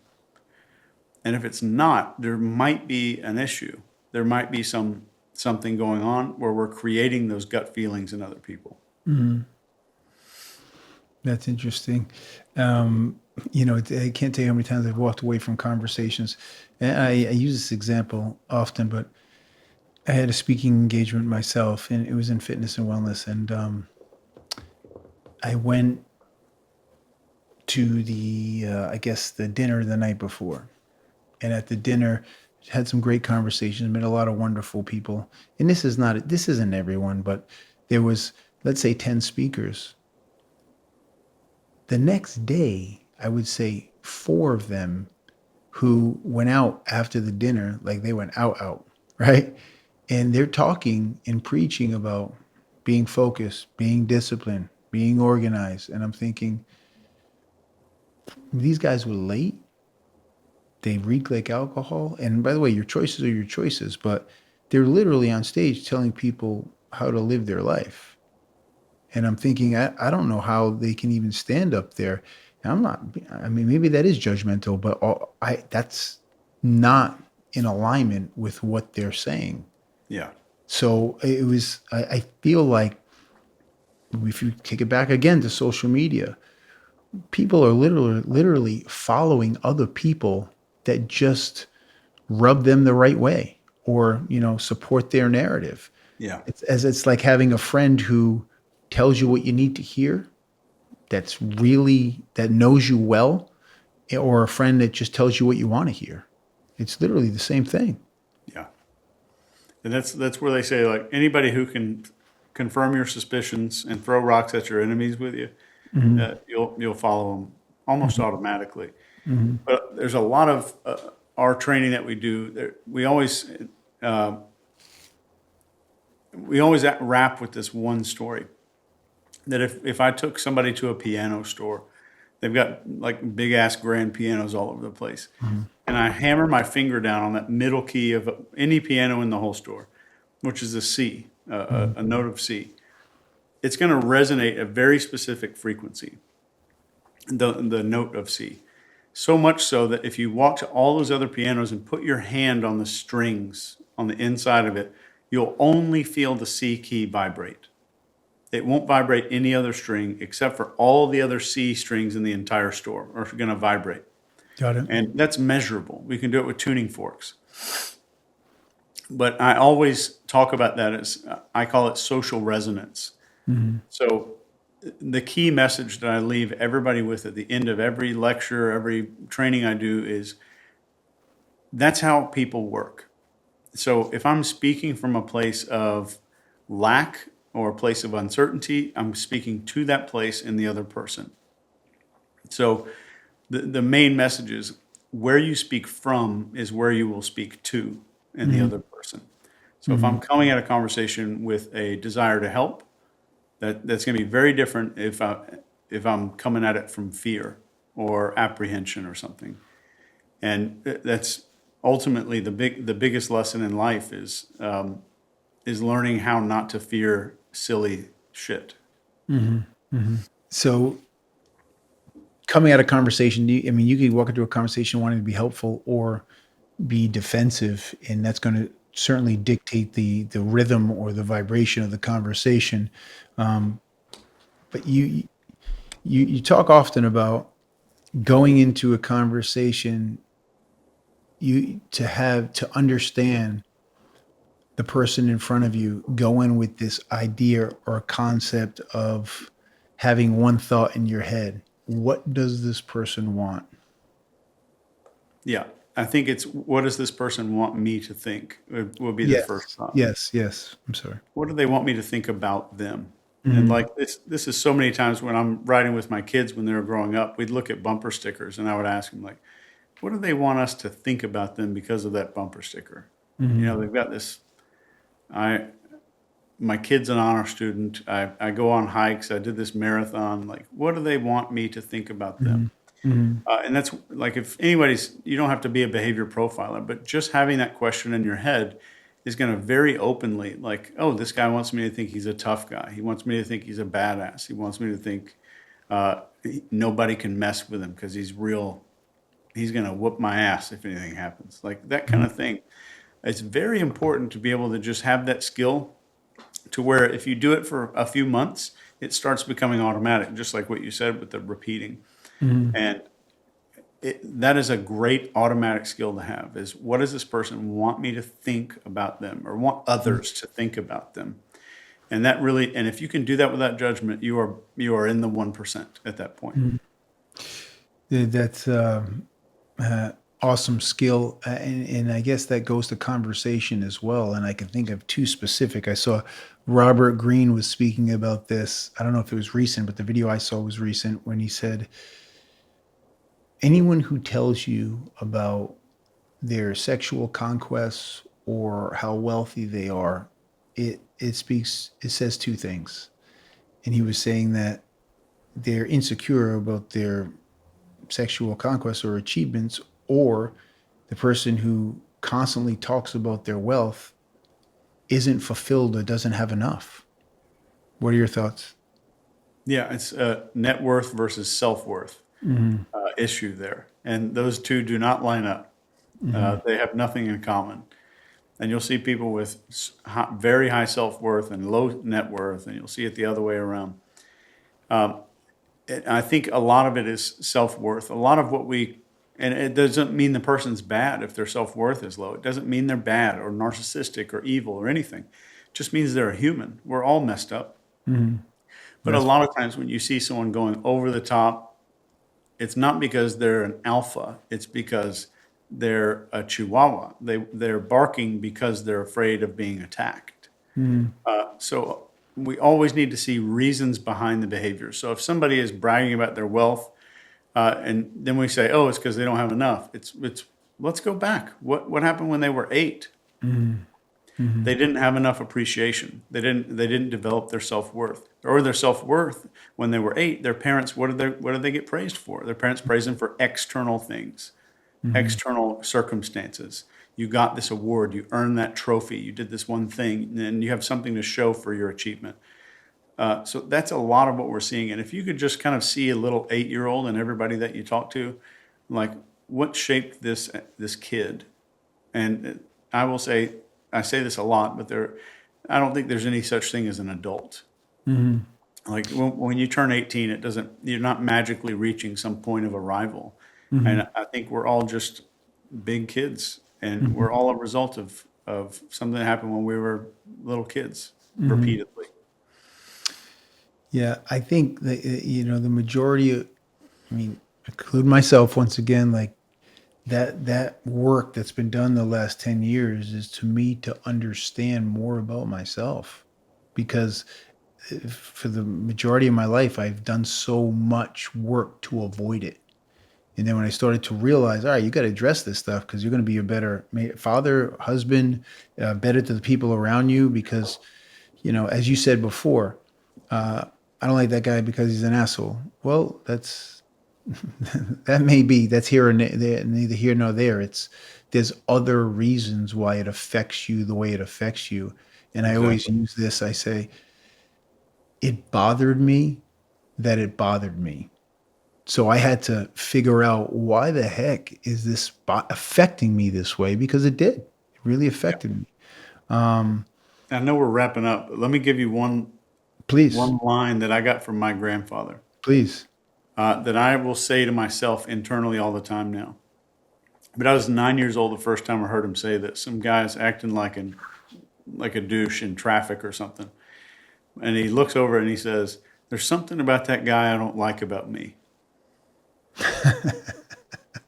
And if it's not, there might be an issue. There might be something going on where we're creating those gut feelings in other people. That's interesting. I can't tell you how many times I've walked away from conversations. And I use this example often, but I had a speaking engagement myself, and it was in fitness and wellness. And I went to the dinner the night before. And at the dinner, had some great conversations, met a lot of wonderful people. And this isn't everyone, but there was, let's say, 10 speakers. The next day, I would say 4 of them who went out after the dinner, like they went out, right? And they're talking and preaching about being focused, being disciplined, being organized. And I'm thinking, these guys were late. They reek like alcohol. And by the way, your choices are your choices, but they're literally on stage telling people how to live their life. And I'm thinking, I don't know how they can even stand up there. And maybe that is judgmental, but that's not in alignment with what they're saying. Yeah. So I feel like if you take it back again to social media, people are literally following other people that just rub them the right way or, support their narrative. Yeah. It's like having a friend who tells you what you need to hear, that knows you well, or a friend that just tells you what you want to hear. It's literally the same thing. Yeah. And that's where they say, like, anybody who can confirm your suspicions and throw rocks at your enemies with you, you'll follow them almost automatically. But there's a lot of our training that we do. We always wrap with this one story that if I took somebody to a piano store, they've got like big ass grand pianos all over the place, and I hammer my finger down on that middle key of any piano in the whole store, which is a C, a note of C. It's going to resonate a very specific frequency, the note of C. So much so that if you walk to all those other pianos and put your hand on the strings on the inside of it, you'll only feel the C key vibrate. It won't vibrate any other string except for all the other C strings in the entire store are going to vibrate. Got it. And that's measurable. We can do it with tuning forks. But I always talk about that as, I call it social resonance. So the key message that I leave everybody with at the end of every lecture, every training I do is that's how people work. So if I'm speaking from a place of lack or a place of uncertainty, I'm speaking to that place in the other person. So the main message is where you speak from is where you will speak to in the Mhm. other person. So if I'm Mhm. coming at a conversation with a desire to help, that's going to be very different if I'm coming at it from fear or apprehension or something. And that's ultimately the biggest lesson in life is learning how not to fear silly shit. Mhm. Mhm. So coming at a conversation, I mean, you could walk into a conversation wanting to be helpful or be defensive, and that's going to certainly dictate the rhythm or the vibration of the conversation. Um, but you talk often about going into a conversation, you to understand the person in front of you, go in with this idea or concept of having one thought in your head. What does this person want? Yeah, I think it's what does this person want me to think will be the first Yes, thought. yes, yes. I'm sorry. What do they want me to think about them? And Mhm, like this is so many times when I'm riding with my kids when they were growing up, we'd look at bumper stickers and I would ask them like, what do they want us to think about them because of that bumper sticker? You know, mhm, they've got this. I My kid's an honor student. I go on hikes. I did this marathon. Like, what do they want me to think about them? mhm, mhm, And that's like if anybody's, you don't have to be a behavior profiler, but just having that question in your head is going to very openly, like, oh, this guy wants me to think he's a tough guy. He wants me to think he's a badass. He wants me to think nobody can mess with him because he's real. He's going to whoop my ass if anything happens. Like that kind mhm, of thing. It's very important to be able to just have that skill to where if you do it for a few months, it starts becoming automatic, just like what you said with the repeating. mhm, And that is a great automatic skill to have is what does this person want me to think about them or want mhm, others to think about them? And that really, and if you can do that without judgment, you are in the 1% at that point. mhm. That's uh, awesome skill, and I guess that goes to conversation as well. And I can think of two specific. I saw Robert Greene was speaking about this. I don't know if it was recent, but the video I saw was recent when he said, anyone who tells you about their sexual conquests or how wealthy they are, it says two things. And he was saying that they're insecure about their sexual conquests or achievements, or the person who constantly talks about their wealth isn't fulfilled or doesn't have enough. What are your thoughts? Yeah, it's a net worth versus self worth Mhm, issue there. And those two do not line up. mhm, They have nothing in common. And you'll see people with very high self worth and low net worth, and you'll see it the other way around. I think a lot of it is self worth. A lot of what and it doesn't mean the person's bad if their self worth is low. It doesn't mean they're bad or narcissistic or evil or anything. It just means they're a human. We're all messed up. mhm. But a That's lot of times when you see someone going over the top, it's not because they're an alpha. It's because they're a chihuahua. They're barking because they're afraid of being attacked. mhm, So we always need to see reasons behind the behavior. So if somebody is bragging about their wealth, and then we say, "Oh, it's because they don't have enough." It's let's go back. What happened when they were 8? mhm, mhm, They didn't have enough appreciation. They didn't develop their self worth or their self worth when they were 8. Their parents what did they get praised for? Their parents praised them for external things, mhm, external circumstances. You got this award. You earned that trophy. You did this one thing, and you have something to show for your achievement. So that's a lot of what we're seeing. And if you could just kind of see a little 8-year-old and everybody that you talk to, like what shaped this kid? And I will say, I say this a lot, but I don't think there's any such thing as an adult. mhm, Like when you turn 18, you're not magically reaching some point of arrival. mhm, And I think we're all just big kids, and mhm, we're all a result of something that happened when we were little kids mhm. repeatedly. Yeah, I think that the majority of, I mean, include myself once again, like that work that's been done the last 10 years is to me to understand more about myself. because for the majority of my life, I've done so much work to avoid it. And then when I started to realize, all right, you got to address this stuff because you're going to be a better father, husband, better to the people around you. Because, as you said before, I don't like that guy because he's an asshole. Well, that may be that's here and there, neither here nor there. There's other reasons why it affects you the way it affects you. And I always Exactly. use this. I say, it bothered me that it bothered me. So I had to figure out why the heck is this affecting me this way because it did. It really Yeah. affected me. Um, I know we're wrapping up, but let me give you please, one line that I got from my grandfather please. that I will say to myself internally all the time now. But I was 9 years old the first time I heard him say this. Some guy's acting like a douche in traffic or something, and he looks over and he says, "There's something about that guy I don't like about me,"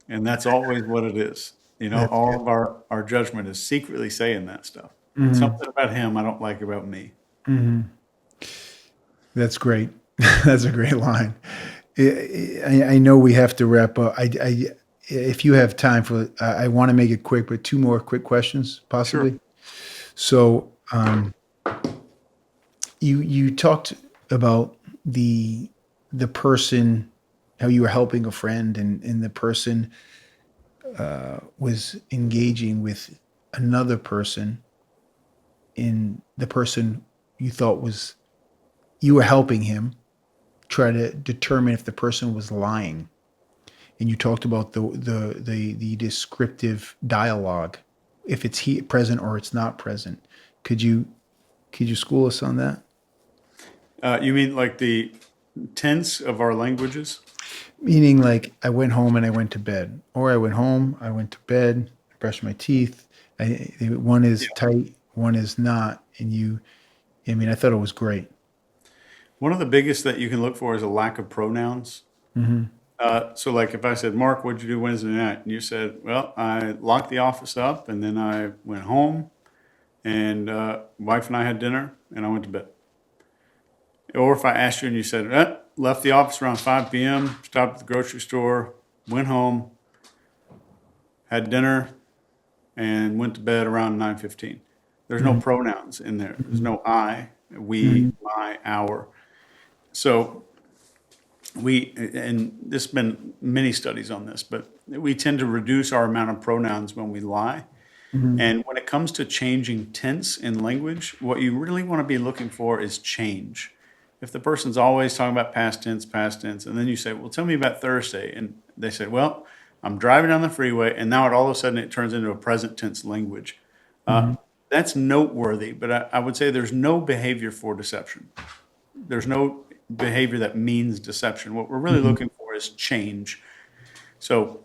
and that's always what it is. That's All good. of our judgment is secretly saying that stuff. Hmm. Something about him I don't like about me. Hmm. That's great. That's a great line. I know we have to wrap up. If you have time for, I want to make it quick, but two more quick questions, Sure. possibly. So, you talked about the person, how you were helping a friend, and the person was engaging with another person, in the person you thought was you were helping him try to determine if the person was lying. And you talked about the descriptive dialogue, if it's present or it's not present. Could you school us on that? You mean like the tense of our languages? Meaning, like, I went home and I went to bed, or I went home, I went to bed, I brushed my teeth. One is tight, one is not, and I mean, I thought it was great. One of the biggest that you can look for is a lack of pronouns. Hmm. So, like if I said, Mark, what'd you do Wednesday night? And you said, well, I locked the office up and then I went home and wife and I had dinner and I went to bed. Or if I asked you and you said, left the office around 5 p.m., stopped at the grocery store, went home, had dinner, and went to bed around 9:15. There's no Hmm. pronouns in there. There's Hmm. no I, we, Hmm. my, our. So and there's been many studies on this, but we tend to reduce our amount of pronouns when we lie. Hmm. And when it comes to changing tense in language, what you really want to be looking for is change. If the person's always talking about past tense, and then you say, well, tell me about Thursday. And they say, well, I'm driving down the freeway, and now all of a sudden it turns into a present tense language. Uh, Hmm. that's noteworthy, but I would say there's no behavior for deception. There's no behavior that means deception. What we're really Hmm. looking for is change. So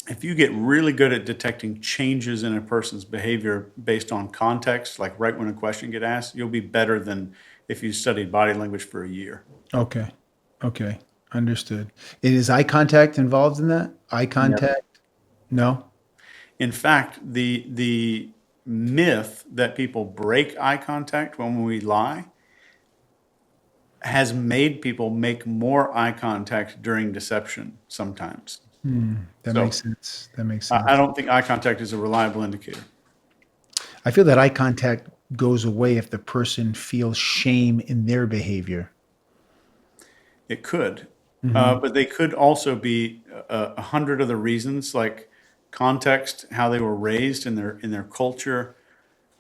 if you get really good at detecting changes in a person's behavior based on context, like right when a question get asked, you'll be better than if you studied body language for a year. Okay. Okay. Understood. And is eye contact involved in that? Eye Never. contact? No? In fact, the myth that people break eye contact when we lie has made people make more eye contact during deception sometimes. That makes So sense. That makes I sense. don't think eye contact is a reliable indicator. I feel that eye contact goes away if the person feels shame in their behavior. It could, Hmm. but they could also be a hundred other reasons, like context, how they were raised in their culture.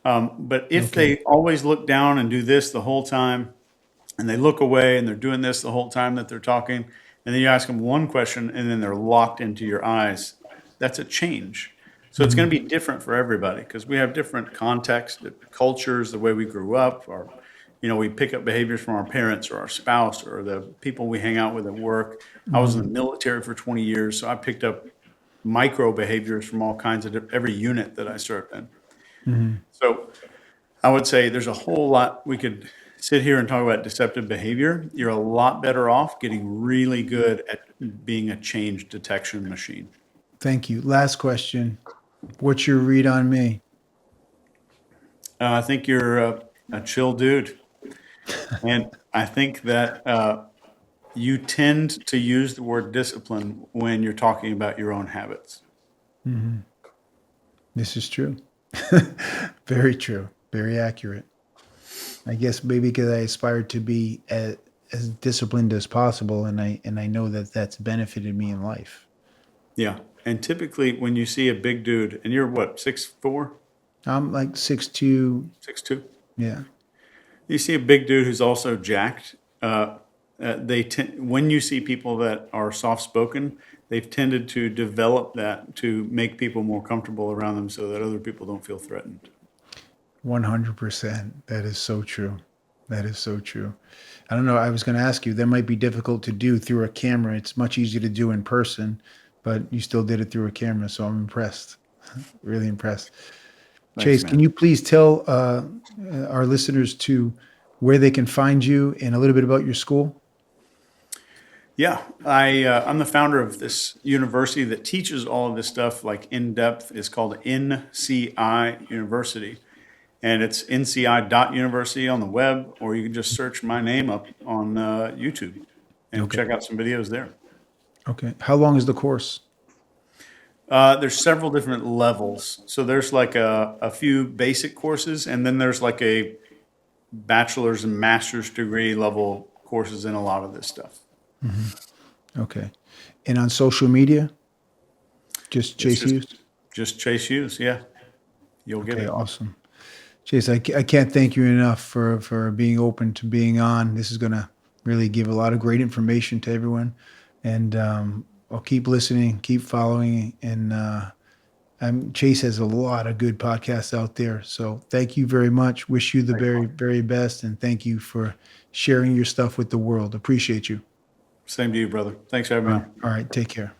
But if Okay. they always look down and do this the whole time, and they look away and they're doing this the whole time that they're talking, and then you ask them one question and then they're locked into your eyes, that's a change. So it's going Hmm. to be different for everybody because we have different contexts, different cultures, the way we grew up, or we pick up behaviors from our parents or our spouse or the people we hang out with at work. I was in the Hmm. military for 20 years, so I picked up micro behaviors from all kinds of every unit that I served in. Hmm. So I would say there's a whole lot we could sit here and talk about deceptive behavior. You're a lot better off getting really good at being a change detection machine. Thank you. Last question. What's your read on me? I think you're a chill dude. And I think that you tend to use the word discipline when you're talking about your own habits. This is true. Very true. Very accurate. I guess maybe because I aspired to be as disciplined as possible, and I know that that's benefited me in life. Yeah. And typically, when you see a big dude, and you're what, 6'4", I'm like 6'2". 6'2", Yeah. you see a big dude who's also jacked. When you see people that are soft spoken, they've tended to develop that to make people more comfortable around them, so that other people don't feel threatened. 100%. That is so true. That is so true. I don't know. I was going to ask you, that might be difficult to do through a camera. It's much easier to do in person, but you still did it through a camera. So I'm impressed. Really impressed. Thanks, Chase, can man. you please tell our listeners to where they can find you and a little bit about your school? Yeah, I'm the founder of this university that teaches all of this stuff like in depth. It's called NCI University, and it's nci.university on the web, or you can just search my name up on YouTube and Okay. check out some videos there. Okay. How long is the course? There's several different levels. So there's like a few basic courses, and then there's like a bachelor's and master's degree level courses in a lot of this stuff. Okay. And on social media, just It's Chase Hughes? just Chase Hughes. Yeah, you'll get Okay, it. awesome. Chase, I can't thank you enough for being open to being on. This is going to really give a lot of great information to everyone. And I'll keep listening, keep following. And Chase has a lot of good podcasts out there. So thank you very much. Wish you the Thanks, very, Mark. very best. And thank you for sharing your stuff with the world. Appreciate you. Same to you, brother. Thanks for having me on. All right. Take care.